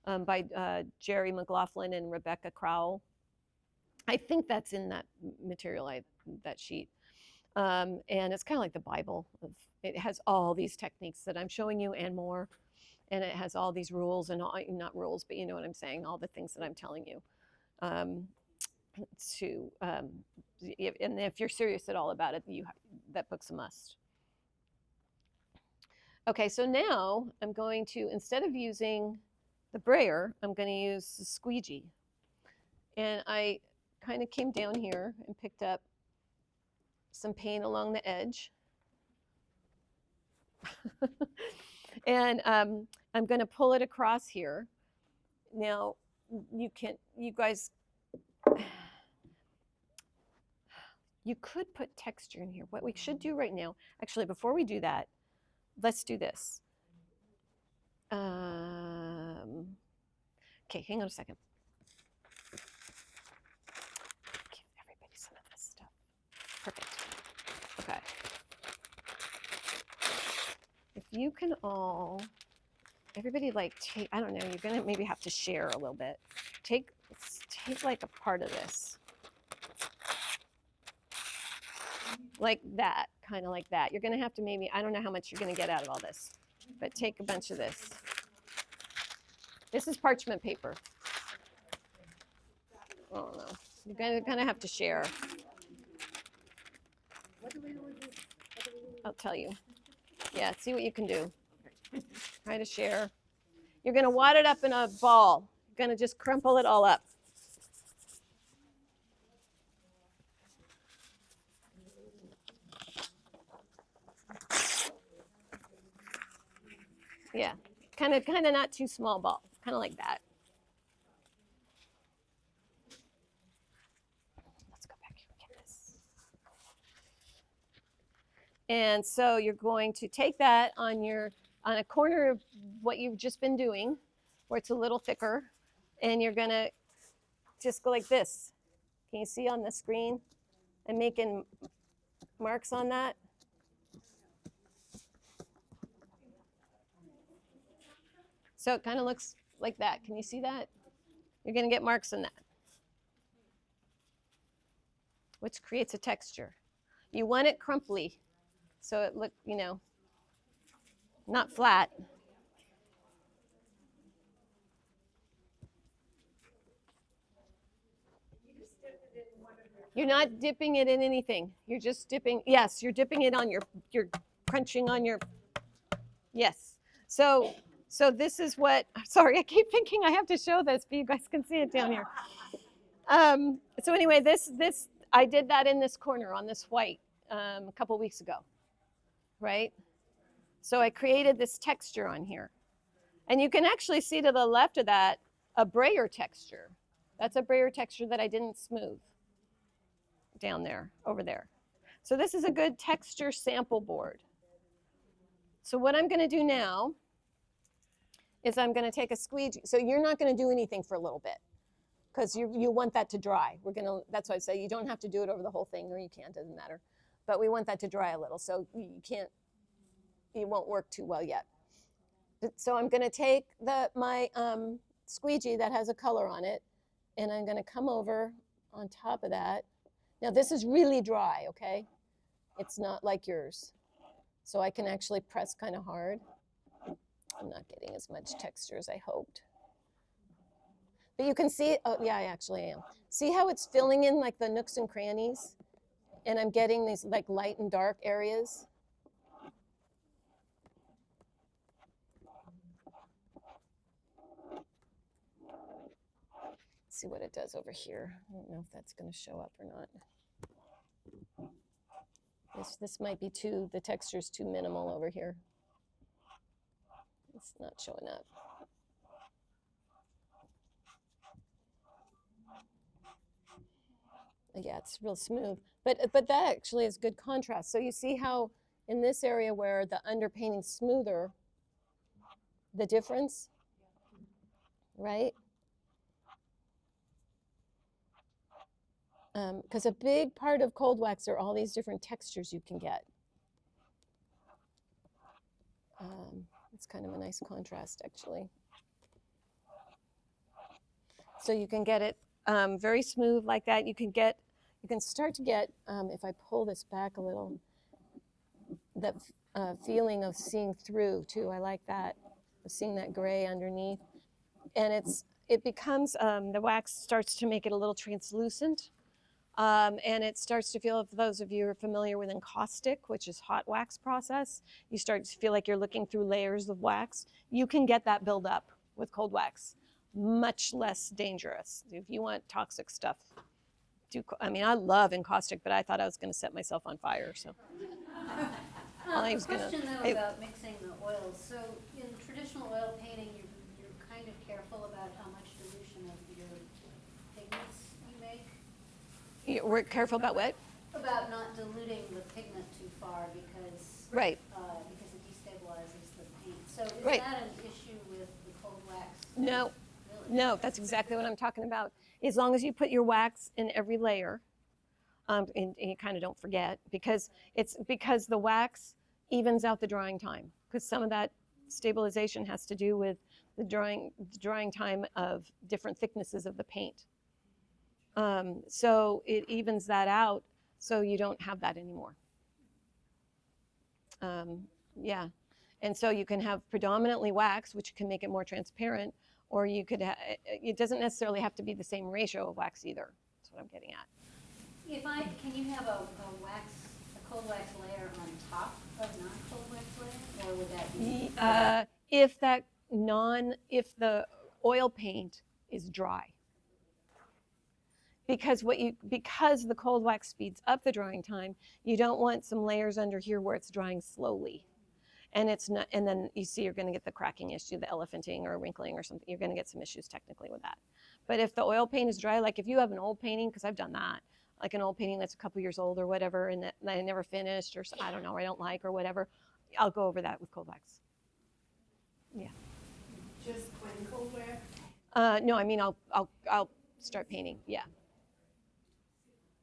by Jerry McLaughlin and Rebecca Crowell. I think that's in that material, that sheet. And it's kind of like the Bible. It has all these techniques that I'm showing you and more. And it has all these rules and not rules, but you know what I'm saying, all the things that I'm telling you. to and if you're serious at all about it, that book's a must. Okay, so now I'm going to, instead of using the brayer, I'm going to use the squeegee. And I kind of came down here and picked up some paint along the edge. And I'm going to pull it across here. Now, you guys, you could put texture in here. What we should do right now, actually, before we do that, let's do this. Okay, hang on a second. Give everybody some of this stuff. Perfect. Okay. If you can all, everybody like take, I don't know, you're gonna maybe have to share a little bit. Take like a part of this. Like that, kind of like that. You're gonna have to maybe, I don't know how much you're gonna get out of all this, but take a bunch of this. This is parchment paper. I don't know. You're gonna have to share. I'll tell you. Yeah, see what you can do. Try to share. You're gonna wad it up in a ball. You're gonna just crumple it all up. Yeah, kind of not too small ball, kind of like that. Let's go back here and get this. And so you're going to take that on a corner of what you've just been doing, where it's a little thicker, and you're gonna just go like this. Can you see on the screen? I'm making marks on that. So it kind of looks like that. Can you see that? You're going to get marks on that, which creates a texture. You want it crumply, so it look, not flat. You're not dipping it in anything. You're just dipping, yes, you're dipping it on you're crunching on your, yes. So this is what, sorry, I keep thinking I have to show this, but you guys can see it down here. So anyway, this I did that in this corner on this white a couple weeks ago, right? So I created this texture on here. And you can actually see to the left of that a brayer texture. That's a brayer texture that I didn't smooth down there, over there. So this is a good texture sample board. So what I'm going to do now is I'm going to take a squeegee. So you're not going to do anything for a little bit because you want that to dry. That's why I say you don't have to do it over the whole thing, or you can, doesn't matter. But we want that to dry a little, so it won't work too well yet. So I'm going to take my squeegee that has a color on it, and I'm going to come over on top of that. Now this is really dry, okay? It's not like yours. So I can actually press kind of hard. I'm not getting as much texture as I hoped. But you can see, oh yeah, I actually am. See how it's filling in like the nooks and crannies? And I'm getting these like light and dark areas. Let's see what it does over here. I don't know if that's going to show up or not. This might be the texture's too minimal over here. It's not showing up. Yeah, it's real smooth, but that actually is good contrast. So you see how in this area where the underpainting's smoother, the difference, right? Because a big part of cold wax are all these different textures you can get. It's kind of a nice contrast, actually. So you can get it very smooth like that. You can start to get, if I pull this back a little, that feeling of seeing through too. I like that, of seeing that gray underneath. And it becomes, the wax starts to make it a little translucent. And it starts to feel, if those of you who are familiar with encaustic, which is hot wax process, you start to feel like you're looking through layers of wax. You can get that buildup with cold wax, much less dangerous. If you want toxic stuff, I mean, I love encaustic, but I thought I was going to set myself on fire, so. I was gonna- Question though hey. about mixing the oils. So in traditional oil painting, you're kind of careful about how much dilution of your pigments you make. We're careful about what? About not diluting the pigment too far because Right. because it destabilizes the paint. So is Right. that an issue with the cold wax? No. Really? No, that's exactly what I'm talking about. As long as you put your wax in every layer, and you kind of don't forget, because the wax evens out the drying time, because some of that stabilization has to do with the drying time of different thicknesses of the paint. So it evens that out, so you don't have that anymore. Yeah, and so you can have predominantly wax, which can make it more transparent, or you could. It doesn't necessarily have to be the same ratio of wax either. That's what I'm getting at. Can you have a cold wax layer on top of non-cold wax layer, or would that be? If the oil paint is dry, because the cold wax speeds up the drying time, you don't want some layers under here where it's drying slowly, and it's not, and then you see you're going to get the cracking issue, the elephanting or wrinkling or something. You're going to get some issues technically with that. But if the oil paint is dry, like if you have an old painting, because I've done that, like an old painting that's a couple years old or whatever, and that I never finished, or I don't know, I don't like, or whatever, I'll go over that with cold wax. Yeah. Just plain cold wax? No, I mean I'll start painting. Yeah.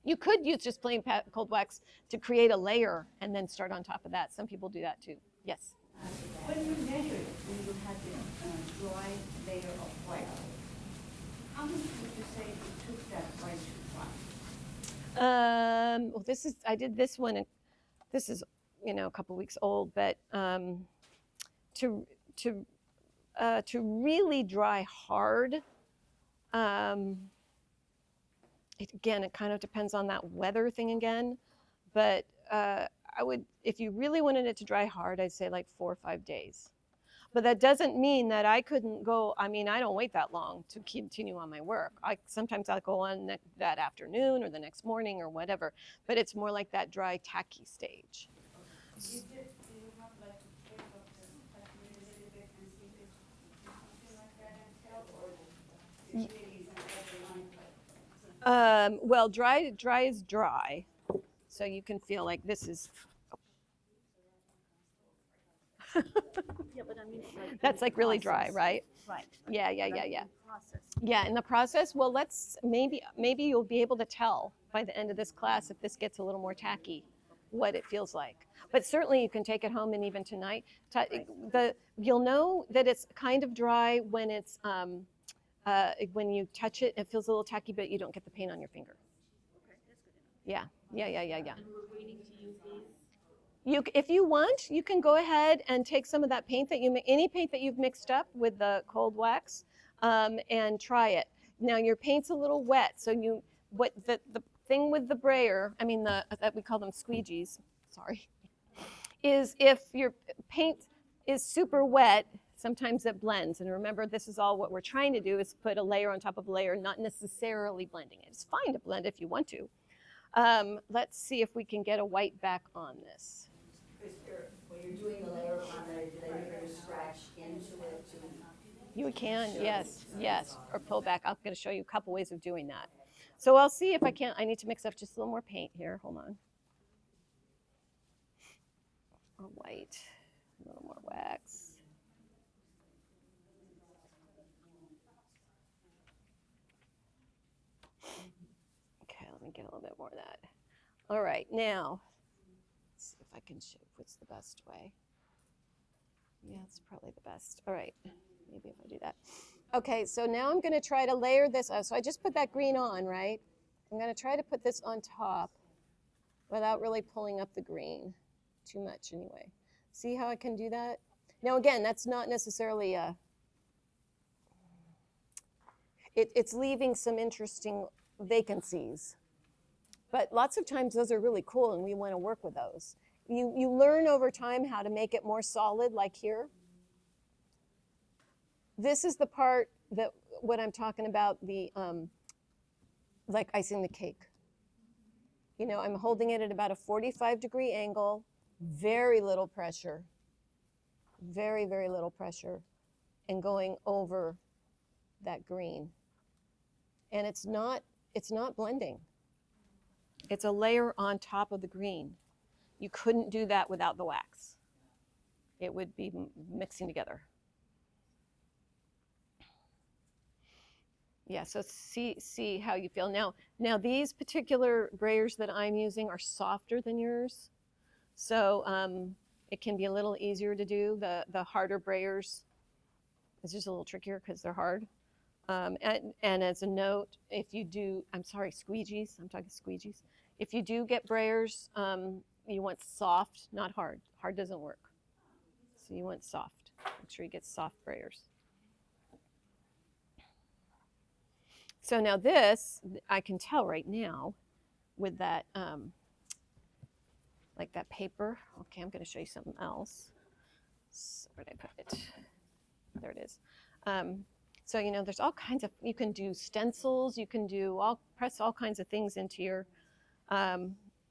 You could use just plain cold wax to create a layer and then start on top of that. Some people do that too. Yes. When you measured it, when you had the dry layer of wax, how much would you say you took that right to dry? Well, I did this one, and this is, a couple weeks old, but to really dry hard, it kind of depends on that weather thing again, but I would, if you really wanted it to dry hard, I'd say like 4 or 5 days. But that doesn't mean that I couldn't go. I mean, I don't wait that long to continue on my work. Sometimes I'll go on that afternoon or the next morning or whatever, but it's more like that dry, tacky stage. Do you have like a trick of the a little bit and see if it's something like that and tell, or it's really every line? Well, dry is dry, so you can feel like this is. Yeah, but I mean, like. That's like really dry, right? Right. Yeah. Process. Yeah, in the process, well, maybe you'll be able to tell by the end of this class if this gets a little more tacky, what it feels like. But certainly you can take it home, and even tonight, you'll know that it's kind of dry when it's when you touch it. It feels a little tacky, but you don't get the paint on your finger. Okay, that's good enough. Yeah. And we're waiting to use these. If you want, you can go ahead and take some of that paint any paint that you've mixed up with the cold wax, and try it. Now your paint's a little wet, so the thing with the brayer, I mean that we call them squeegees, sorry, is if your paint is super wet, sometimes it blends. And remember, this is all what we're trying to do, is put a layer on top of a layer, not necessarily blending it. It's fine to blend if you want to. Let's see if we can get a white back on this. When you're doing the layer on the layer, you scratch into it to. You can, yes, or pull back. I'm going to show you a couple ways of doing that. So I'll see if I can. I need to mix up just a little more paint here. Hold on. More white, a little more wax. Okay, let me get a little bit more of that. All right, now, let's see if I can show what's the best way. Yeah, it's probably the best. All right, maybe if I do that. Okay, so now I'm going to try to layer this. So I just put that green on, right? I'm going to try to put this on top without really pulling up the green too much anyway. See how I can do that? Now again, that's not necessarily it's leaving some interesting vacancies. But lots of times those are really cool and we want to work with those. You learn over time how to make it more solid, like here. This is the part that what I'm talking about, the like icing the cake. You know, I'm holding it at about a 45-degree angle, very little pressure, very, very little pressure, and going over that green. And it's not blending. It's a layer on top of the green. You couldn't do that without the wax. It would be mixing together. Yeah, so see how you feel. Now these particular brayers that I'm using are softer than yours. So it can be a little easier to do. The harder brayers, it's just a little trickier because they're hard. And as a note, if you do, I'm sorry, squeegees, I'm talking squeegees. If you do get brayers, you want soft, not hard. Hard doesn't work. So you want soft. Make sure you get soft brayers. So now this, I can tell right now with that, like that paper. Okay, I'm going to show you something else. So where did I put it? There it is. So, you know, there's all kinds of, you can do stencils, you can do press all kinds of things into your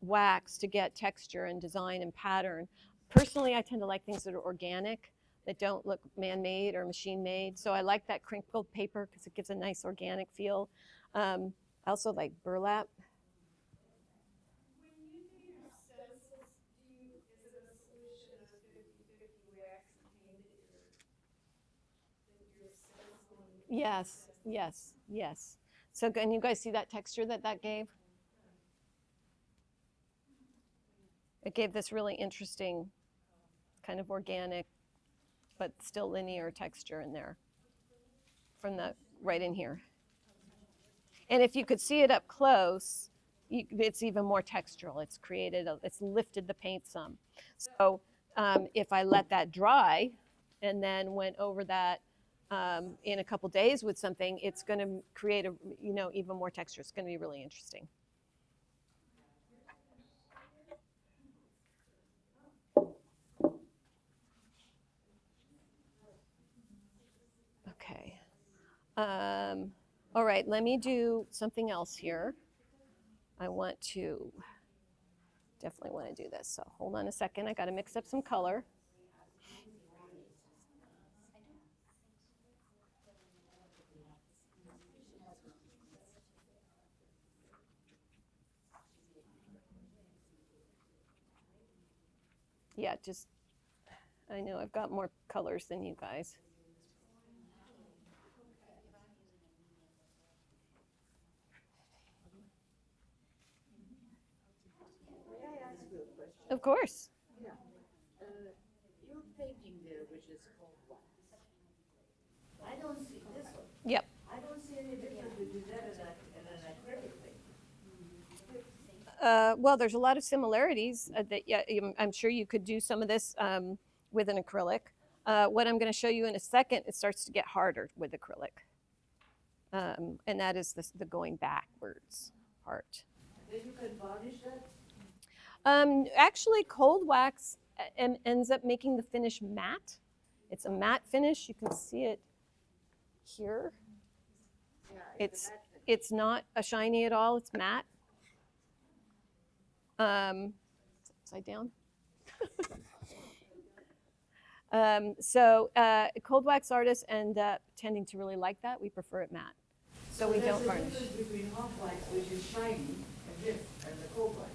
wax to get texture and design and pattern. Personally, I tend to like things that are organic, that don't look man-made or machine-made. So I like that crinkled paper because it gives a nice organic feel. I also like burlap. When you do your stencils, is it a solution of 50-50 wax and paint that you're stenciling? Yes, yes, yes. So can you guys see that texture that gave? It gave this really interesting kind of organic, but still linear texture in there from the right in here. And if you could see it up close, it's even more textural. It's it's lifted the paint some. So if I let that dry and then went over that in a couple days with something, it's going to create even more texture. It's going to be really interesting. Okay. All right, let me do something else here. I definitely want to do this. So hold on a second. I got to mix up some color. Yeah, I know I've got more colors than you guys. May I ask you a question? Of course. Yeah. You're painting there, which is called wax. I don't see this one. Yep. I don't see any difference between that and an acrylic paint. Well, there's a lot of similarities I'm sure you could do some of this with an acrylic. What I'm going to show you in a second, it starts to get harder with acrylic. And that is the going backwards part. Then you can varnish that? Actually, cold wax ends up making the finish matte. It's a matte finish. You can see it here. Yeah, It's not a shiny at all. It's matte. Upside down. So cold wax artists end up tending to really like that. We prefer it matte. So we don't varnish. There's a difference between hot wax, which is shiny, and this, and the cold wax.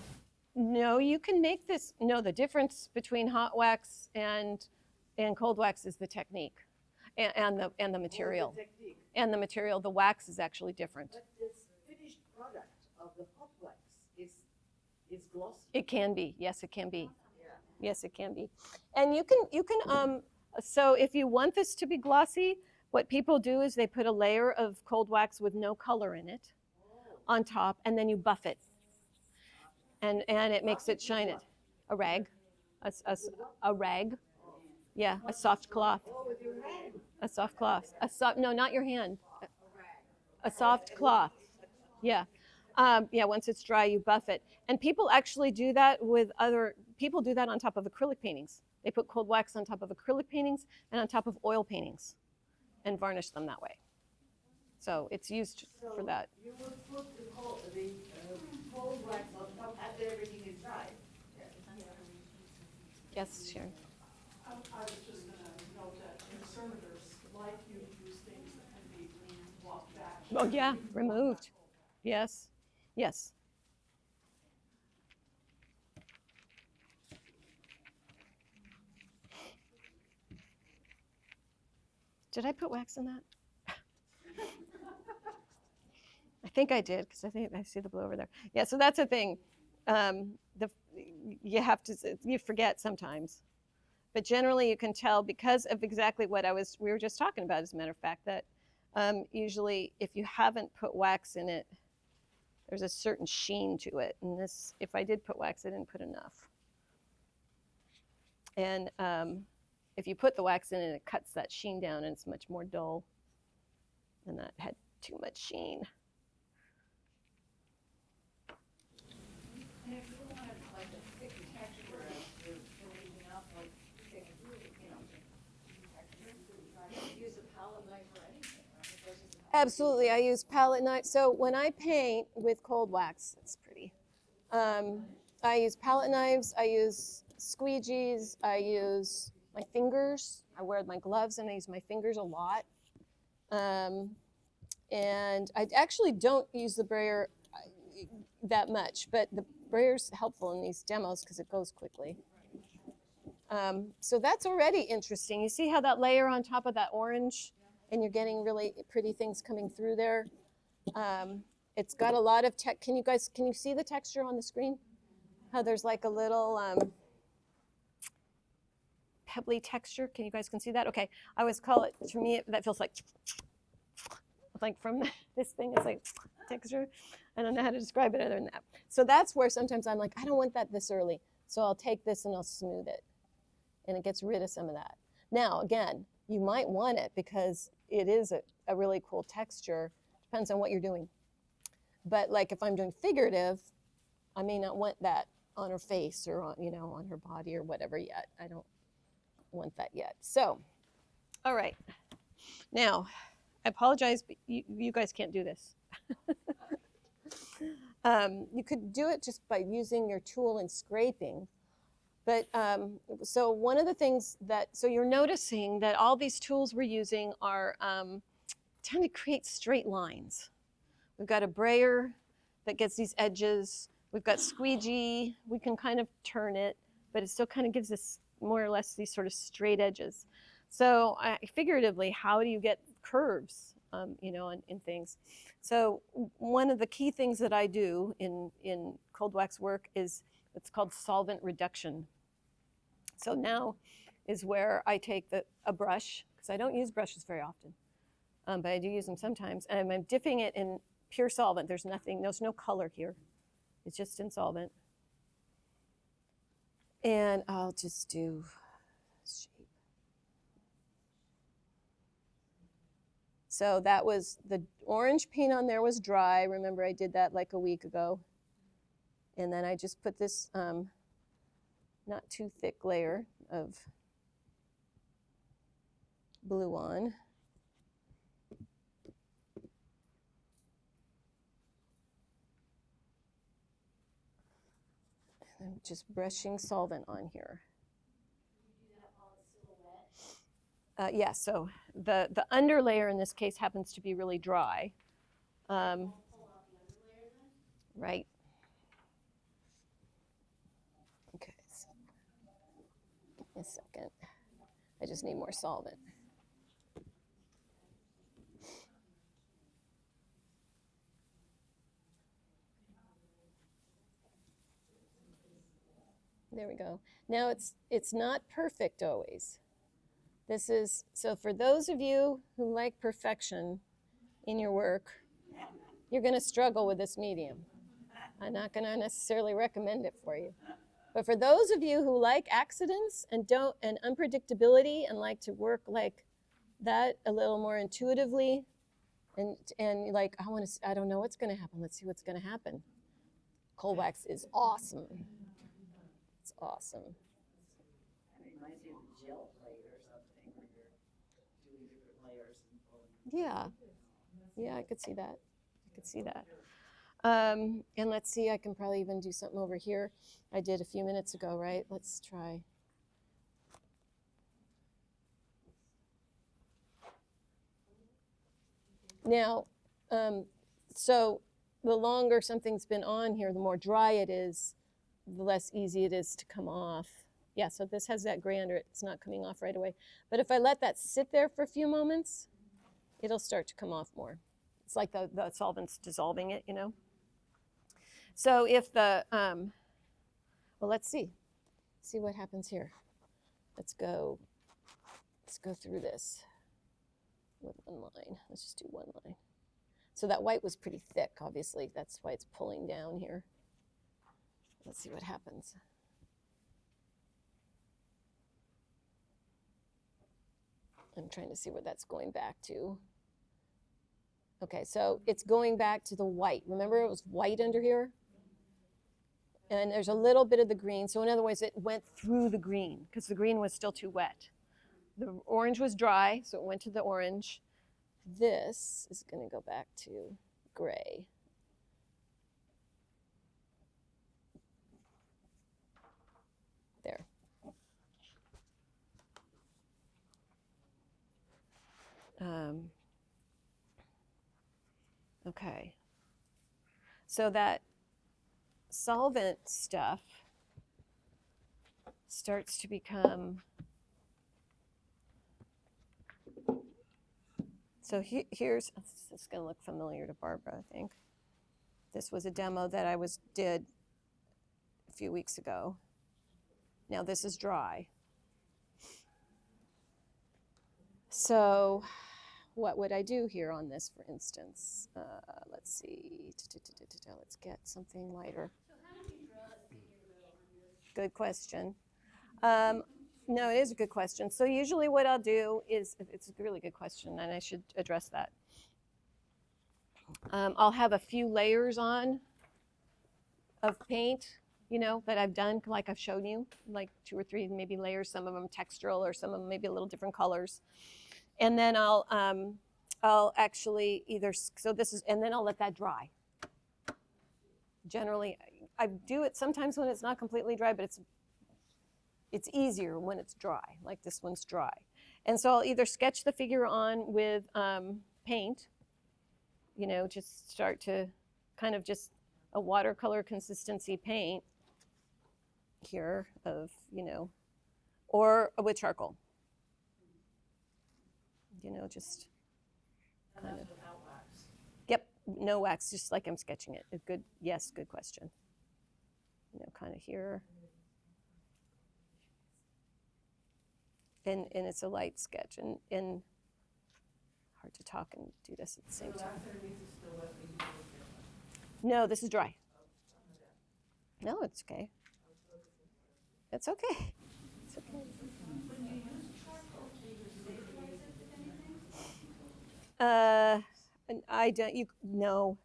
No, you can make this. No, the difference between hot wax and cold wax is the technique and the material. The technique. And the material. The wax is actually different. But this finished product of the hot wax is glossy. It can be. Yes, it can be. Yeah. Yes, it can be. And you can so if you want this to be glossy, what people do is they put a layer of cold wax with no color in it on top, and then you buff it. And it makes it shine it. A rag. A rag. Yeah, a soft cloth. Oh, with your hand? A soft cloth. No, not your hand. A soft cloth. Yeah. Yeah, once it's dry, you buff it. And people actually do that with people do that on top of acrylic paintings. They put cold wax on top of acrylic paintings and on top of oil paintings and varnish them that way. So it's used for that. You would put the cold wax on top after everything is dry. Yes, Sharon. I was just gonna note that conservators like you to use things that can be walked back. Oh, yeah, removed. Yes, yes. Did I put wax in that? I think I did, because I think I see the blue over there. Yeah, so that's a thing. You forget sometimes. But generally you can tell because of exactly what we were just talking about, as a matter of fact, that usually if you haven't put wax in it, there's a certain sheen to it. And this, if I did put wax, I didn't put enough. And if you put the wax in it, it cuts that sheen down and it's much more dull. And that had too much sheen. And if you wanted like a thick texture as you're building up, like thick, texture, use a palette knife or anything, right? Absolutely, I use palette knife. So when I paint with cold wax, it's pretty. I use palette knives, I use squeegees, I use my fingers. I wear my gloves and I use my fingers a lot. And I actually don't use the brayer that much, but the brayer's helpful in these demos because it goes quickly. So that's already interesting. You see how that layer on top of that orange, and you're getting really pretty things coming through there. It's got a lot of can you see the texture on the screen? How there's like a little pebbly texture. Can you guys see that? Okay, I always call it, to me, that feels like from this thing, it's like texture. I don't know how to describe it other than that. So that's where sometimes I'm like, I don't want that this early. So I'll take this and I'll smooth it. And it gets rid of some of that. Now, again, you might want it because it is a really cool texture. Depends on what you're doing. But like if I'm doing figurative, I may not want that on her face or on her body or whatever yet. I don't want that yet. So, all right. Now, I apologize, but you guys can't do this. You could do it just by using your tool and scraping. But so one of the things so you're noticing that all these tools we're using are tend to create straight lines. We've got a brayer that gets these edges. We've got squeegee. We can kind of turn it, but it still kind of gives us more or less these sort of straight edges. So figuratively, how do you get curves, in things? So one of the key things that I do in cold wax work is it's called solvent reduction. So now is where I take a brush, because I don't use brushes very often, but I do use them sometimes, and I'm dipping it in pure solvent. There's no color here. It's just in solvent. And I'll just do shape. So that was the orange paint on there was dry. Remember I did that like a week ago. And then I just put this not too thick layer of blue on. And I'm just brushing solvent on here. Yeah, so the under layer in this case happens to be really dry. Right. Okay, so give me a second. I just need more solvent. There we go. Now it's not perfect always. This is, so for those of you who like perfection in your work, you're going to struggle with this medium. I'm not going to necessarily recommend it for you. But for those of you who like accidents and unpredictability and like to work like that a little more intuitively, And like, I don't know what's going to happen. Let's see what's going to happen. Cold wax is awesome. It's awesome. It reminds me of a gel plate or something, where you're doing different layers and pulling. Yeah. Yeah, I could see that. I could see that. And let's see, I can probably even do something over here. I did a few minutes ago, right? Let's try. Now, so the longer something's been on here, the more dry it is, the less easy it is to come off. Yeah, so this has that gray under it. It's not coming off right away. But if I let that sit there for a few moments, it'll start to come off more. It's like the solvent's dissolving it, you know? So if the, well, let's see what happens here. Let's go through this with one line. Let's just do one line. So that white was pretty thick, obviously. That's why it's pulling down here. Let's see what happens. I'm trying to see where that's going back to. Okay, so it's going back to the white. Remember it was white under here? And there's a little bit of the green. So in other words, it went through the green because the green was still too wet. The orange was dry, so it went to the orange. This is going to go back to gray. There. Okay. So that solvent stuff starts to become, so here's, it's going to look familiar to Barbara, I think. This was a demo that I did a few weeks ago. Now this is dry. So what would I do here on this, for instance? Let's see. Let's get something lighter. So how did you draw the figure though on this? Good question. No, it is a good question. So usually what I'll do is, it's a really good question, and I should address that. I'll have a few layers on of paint, you know, that I've done, like I've shown you, like 2 or 3 maybe layers, some of them textural or some of them maybe a little different colors. And then I'll actually and then I'll let that dry. Generally, I do it sometimes when it's not completely dry, but it's easier when it's dry, like this one's dry. And so I'll either sketch the figure on with paint, you know, just start to kind of just a watercolor consistency paint here of, you know, or with charcoal. You know, just And that's without wax. Yep, no wax, just like I'm sketching it. Good question. You know, kind of here. And it's a light sketch, and hard to talk and do this at the same time. No, this is dry. No, it's okay. It's okay. It's okay. And I don't. No.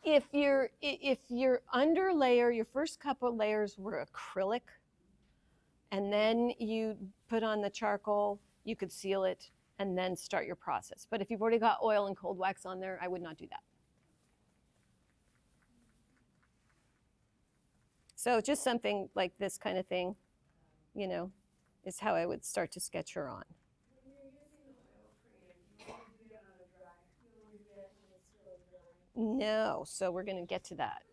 If your under layer, your first couple layers were acrylic, and then you put on the charcoal, you could seal it and then start your process. But if you've already got oil and cold wax on there, I would not do that. So just something like this kind of thing, you know, is how I would start to sketch her on. When you're using the oil cream, you want to do that on a dry, you want to do that when it's really dry. No, so we're going to get to that.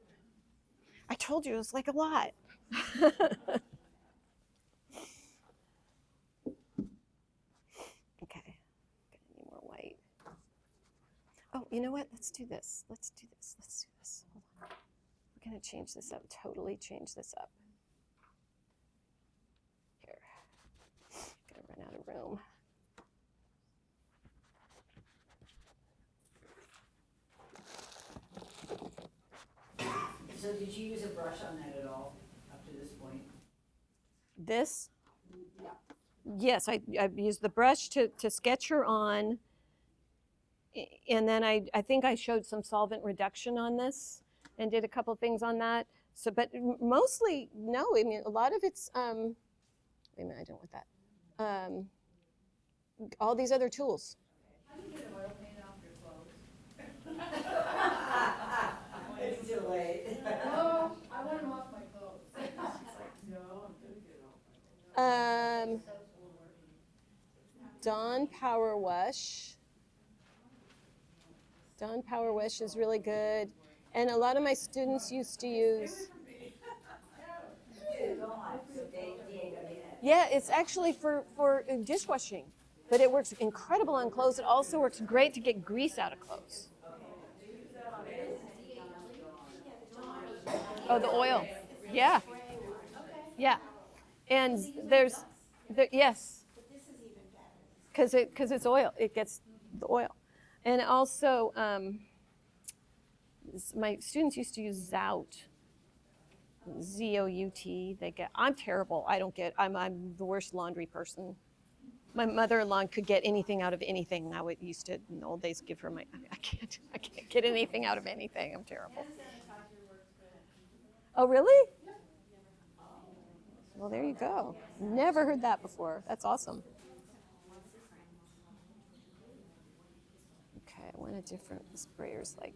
I told you it was like a lot. Okay, gonna need more white. Oh, you know what? Let's do this. Hold on. We're gonna change this up, totally change this up. Here, gonna run out of room. So did you use a brush on that at all up to this point? This? Yeah. Yes, I used the brush to sketch her on. And then I think I showed some solvent reduction on this and did a couple things on that. So, but mostly, no, I mean, a lot of it's, wait a minute, I don't want that. All these other tools. How do you get oil paint off your clothes? It's too late. No, I want them off my clothes. She's like, no, I'm gonna get off my clothes. Dawn Power Wash. Dawn Power Wash is really good. And a lot of my students used to use, yeah, it's actually for dishwashing, but it works incredible on clothes. It also works great to get grease out of clothes. Oh, the oil. Yeah. Yeah. And yes. Because it's oil. It gets the oil. And also, my students used to use Zout. Zout. I'm terrible. I'm the worst laundry person. My mother-in-law could get anything out of anything. I would used to in the old days give her I can't get anything out of anything. I'm terrible. Oh, really? Well, there you go. Never heard that before. That's awesome. Okay, I want a different sprayers like.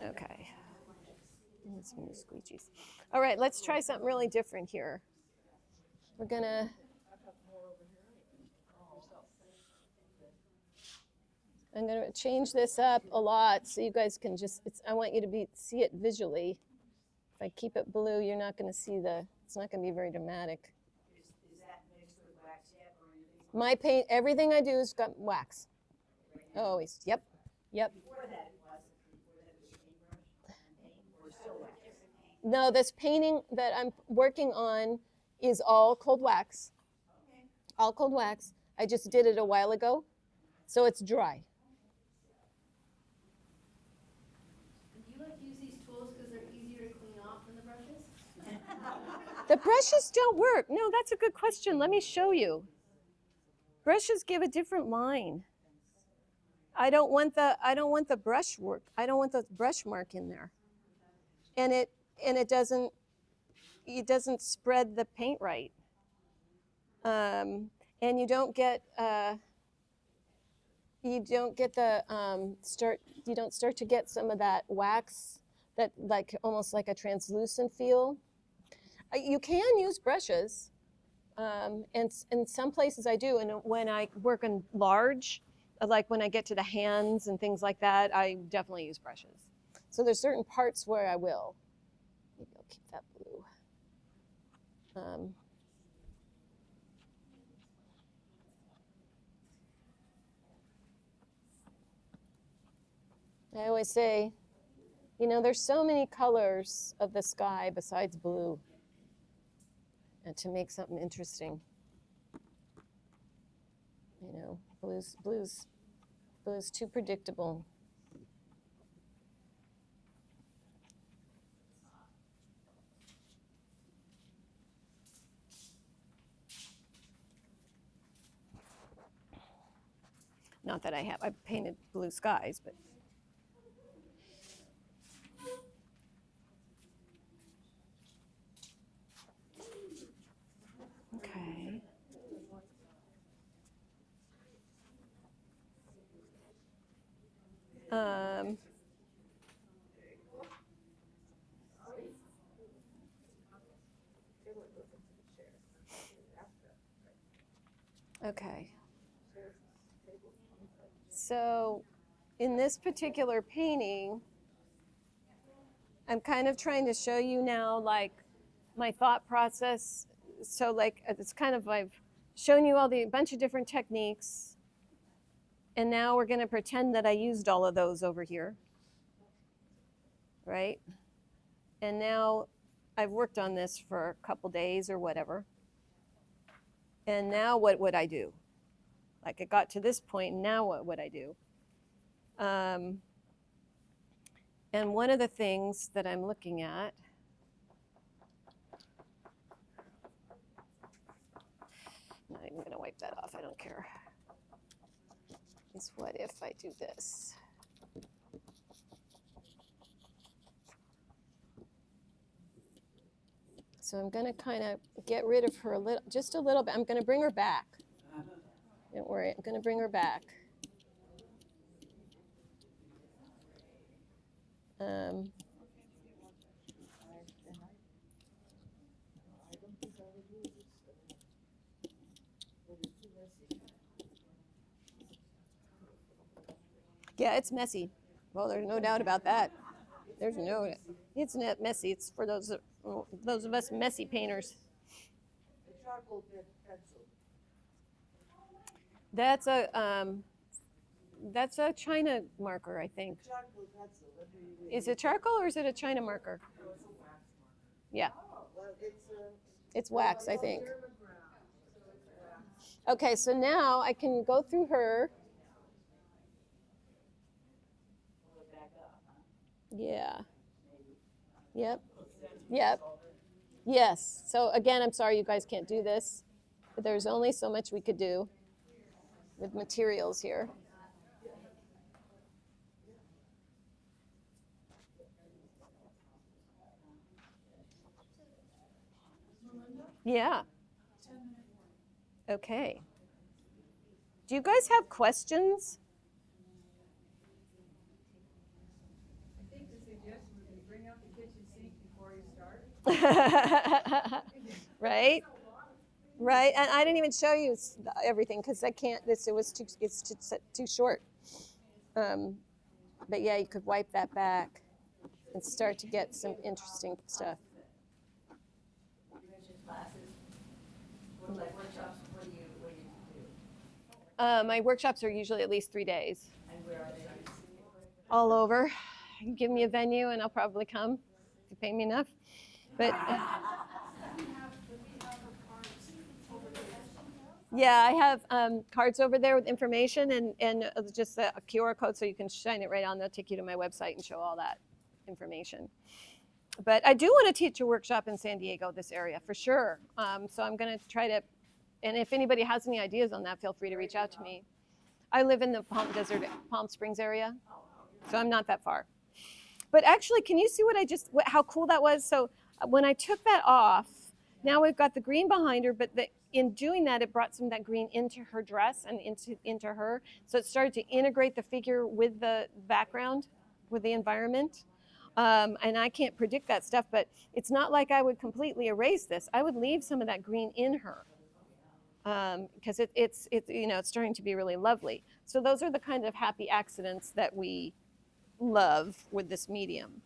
Okay. And some new squeegees. All right, let's try something really different here. I'm gonna change this up a lot so you guys can I want you to see it visually. If I keep it blue, you're not gonna see it's not gonna be very dramatic. Is that mixed with wax yet, or anything? My paint, everything I do is got wax. Always, yep. Before that, it was paintbrush and paint, or still wax? No, this painting that I'm working on is all cold wax. Okay. All cold wax. I just did it a while ago, so it's dry. Do you like to use these tools because they're easier to clean off than the brushes? The brushes don't work. No, that's a good question. Let me show you. Brushes give a different line. I don't want the brush work. I don't want the brush mark in there. And it doesn't spread the paint right. And you don't get start to get some of that wax that like almost like a translucent feel. You can use brushes, and in some places I do, and when I work on large, like when I get to the hands and things like that, I definitely use brushes. So there's certain parts where I will. Maybe I'll keep that blue. I always say, there's so many colors of the sky besides blue, and to make something interesting. Blue's too predictable. Not that I've painted blue skies, but. Okay. Okay. So in this particular painting, I'm kind of trying to show you now like my thought process. So like it's kind of I've shown you a bunch of different techniques, and now we're going to pretend that I used all of those over here, right? And now I've worked on this for a couple days or whatever. And now what would I do? Like it got to this point, now what would I do? And one of the things that I'm looking at I'm not even gonna wipe that off, I don't care. Is what if I do this? So I'm gonna kind of get rid of her a little, just a little bit. I'm gonna bring her back. Don't worry, I'm gonna bring her back. Um, yeah, it's messy. Well, there's no doubt about that. There's no, it's not messy. It's for those of us messy painters. That's a China marker, I think. Is it charcoal or is it a China marker? Yeah. It's wax, I think. Okay, so now I can go through her. Yeah. Yep. Yep. Yes. So again, I'm sorry you guys can't do this, but there's only so much we could do with materials here. Yeah. Okay. Do you guys have questions? I think the suggestion would be bring out the kitchen sink before you start. Right? Right, and I didn't even show you everything because I can't. It's too short. But yeah, you could wipe that back and start to get some interesting stuff. You mentioned classes, what, like workshops, what do you do? My workshops are usually at least 3 days. And where are they? All over. You give me a venue and I'll probably come if you pay me enough. But yeah, I have cards over there with information and just a QR code so you can shine it right on. They'll take you to my website and show all that information. But I do want to teach a workshop in San Diego, this area, for sure. So I'm going to try to, and if anybody has any ideas on that, feel free to reach out to me. I live in the Palm Springs area, so I'm not that far. But actually, can you see how cool that was? So when I took that off, now we've got the green behind her, but in doing that, it brought some of that green into her dress and into her. So it started to integrate the figure with the background, with the environment. And I can't predict that stuff, but it's not like I would completely erase this. I would leave some of that green in her because it's starting to be really lovely. So those are the kind of happy accidents that we love with this medium.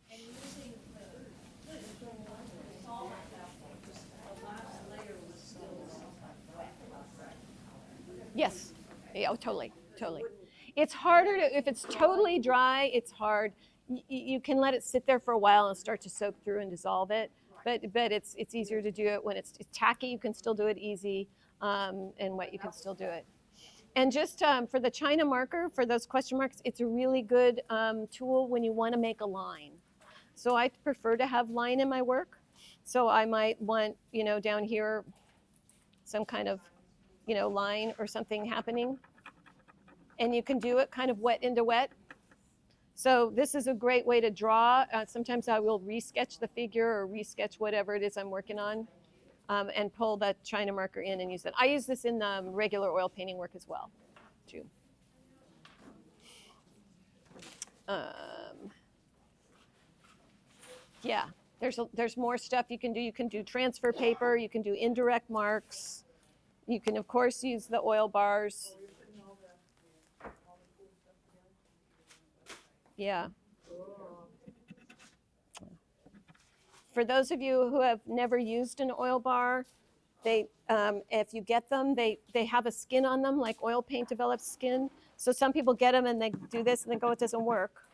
Yes. Yeah, oh, totally. It's harder if it's totally dry, it's hard. You can let it sit there for a while and start to soak through and dissolve it. But it's easier to do it when it's tacky. You can still do it easy, and wet you can still do it. And just for the China marker, for those question marks, it's a really good tool when you want to make a line. So I prefer to have line in my work. So I might want, down here, some kind of, line or something happening. And you can do it kind of wet into wet. So this is a great way to draw. Sometimes I will resketch the figure or resketch whatever it is I'm working on and pull the China marker in and use it. I use this in regular oil painting work as well, too. Yeah, there's more stuff you can do. You can do transfer paper. You can do indirect marks. You can, of course, use the oil bars. Yeah. For those of you who have never used an oil bar, if you get them, they have a skin on them, like oil paint develops skin. So some people get them and they do this and they go, it doesn't work.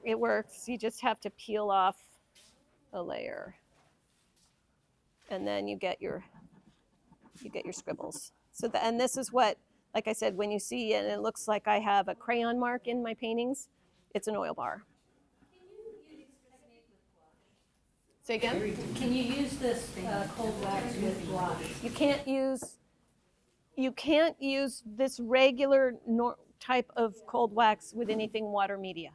It works. You just have to peel off a layer, and then you get your scribbles. So and this is what, like I said, when you see it, and it looks like I have a crayon mark in my paintings, it's an oil bar. Say again? Can you use this cold wax with gouache? You can't use You can't use this regular type of cold wax with anything water media.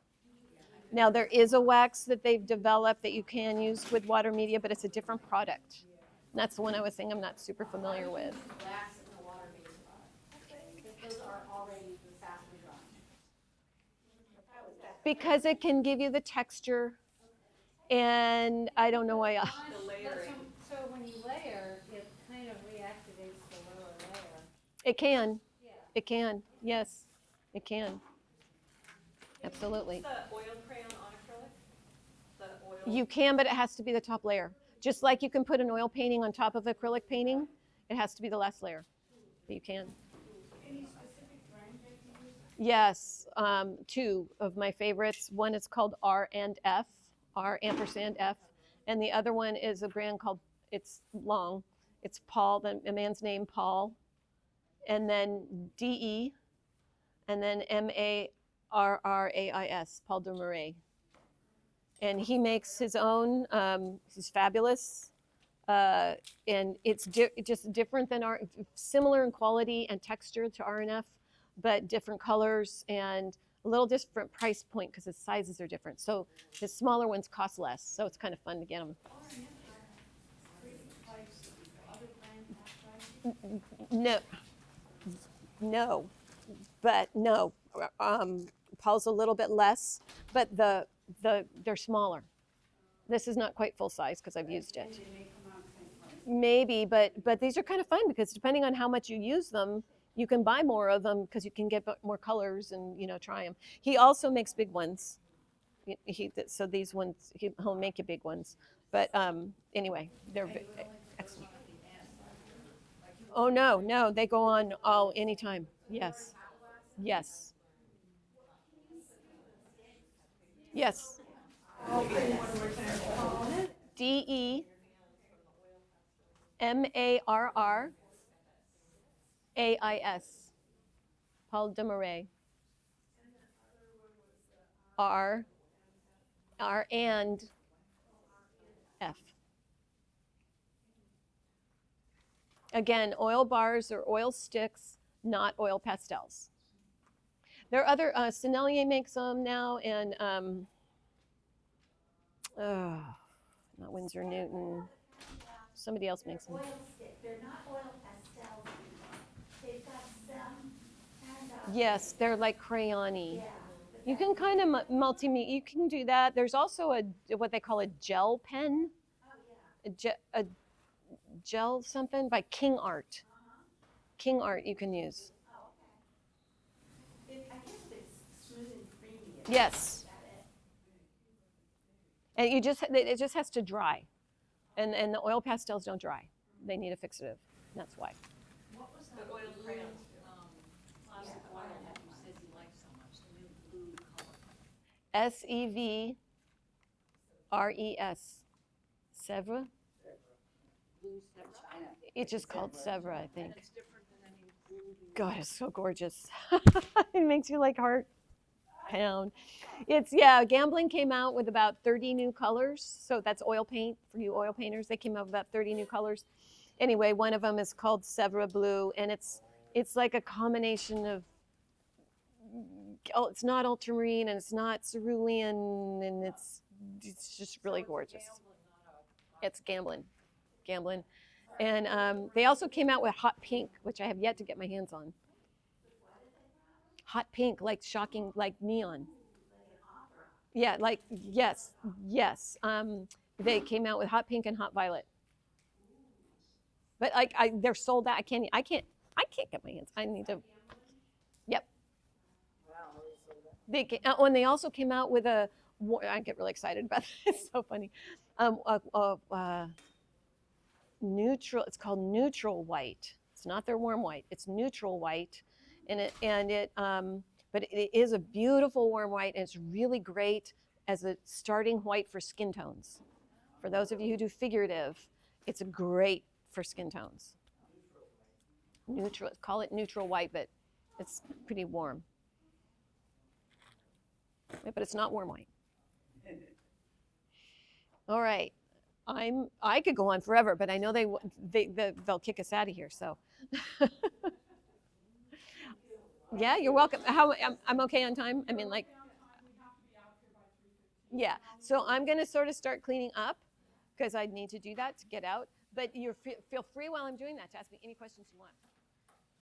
Now, there is a wax that they've developed that you can use with water media, but it's a different product. And that's the one I was saying I'm not super familiar with. Wax and a water-based product. Those are already faster drying. Because it can give you the texture, and I don't know why. The layering. So when you layer, it kind of reactivates the lower layer. It can. Yeah. It can. Yes, it can. Absolutely. The oil crayon on acrylic? The oil? You can, but it has to be the top layer. Just like you can put an oil painting on top of acrylic painting, it has to be the last layer. But you can. Any specific brand that you use? Yes, two of my favorites. One is called R and F, R ampersand F, and the other one is a brand called, it's long, it's Paul, a man's name, Paul, and then DE, and then MARRAIS, Paul de Marais. And he makes his own, he's fabulous. And it's just different than similar in quality and texture to R&F, but different colors and a little different price point because the sizes are different. So the smaller ones cost less, so it's kind of fun to get them. No, no, but no. Paul's a little bit less, but they're smaller. This is not quite full size because I've used it. Maybe, but these are kind of fun because depending on how much you use them, you can buy more of them because you can get more colors and try them. He also makes big ones. So these ones he'll make you big ones. But anyway, they're excellent. Oh no, they go on all anytime. Yes, yes, yes. DEMARRAIS, Paul de Marais. R and F. Again, oil bars or oil sticks, not oil pastels. There are other, Sennelier makes them now, and not Winsor Newton. Somebody else makes them. Oil stick, they're not oil pastels anymore. They've got some kind of. Yes, they're like crayon-y. Yeah. You can kind of multimedia. You can do that. There's also what they call a gel pen. Oh, yeah. A gel something by King Art. King Art you can use. Oh, okay. I guess it's smooth and creamy. Yes. Is that it? And it just has to dry. And the oil pastels don't dry. They need a fixative. That's why. What was the oil crayons? Plastic oil that you said you liked so much, the new blue color. SEVRES. Sevres? It's just called Sevres, I think. It's different than any blue. God, it's so gorgeous. It makes you like heart pound. Gambling came out with about 30 new colors. So that's oil paint for you oil painters. They came out with about 30 new colors. Anyway, one of them is called Sevres Blue, and it's like a combination of, it's not ultramarine and it's not cerulean, and it's just really gorgeous. It's gambling. And they also came out with hot pink, which I have yet to get my hands on. Hot pink, like shocking, like neon. Yeah, like, yes. They came out with hot pink and hot violet. But they're sold out. I can't get my hands. I need to. Yep. And they also came out with I get really excited about this. It's so funny. Neutral. It's called neutral white. It's not their warm white. It's neutral white, but it is a beautiful warm white, and it's really great as a starting white for skin tones. For those of you who do figurative, it's great for skin tones. Neutral. Call it neutral white, but it's pretty warm. But it's not warm white. All right. I could go on forever, but I know they'll kick us out of here. So Yeah, you're welcome. How I'm okay on time? I mean, like, yeah. So I'm gonna sort of start cleaning up because I need to do that to get out. But feel free while I'm doing that to ask me any questions you want.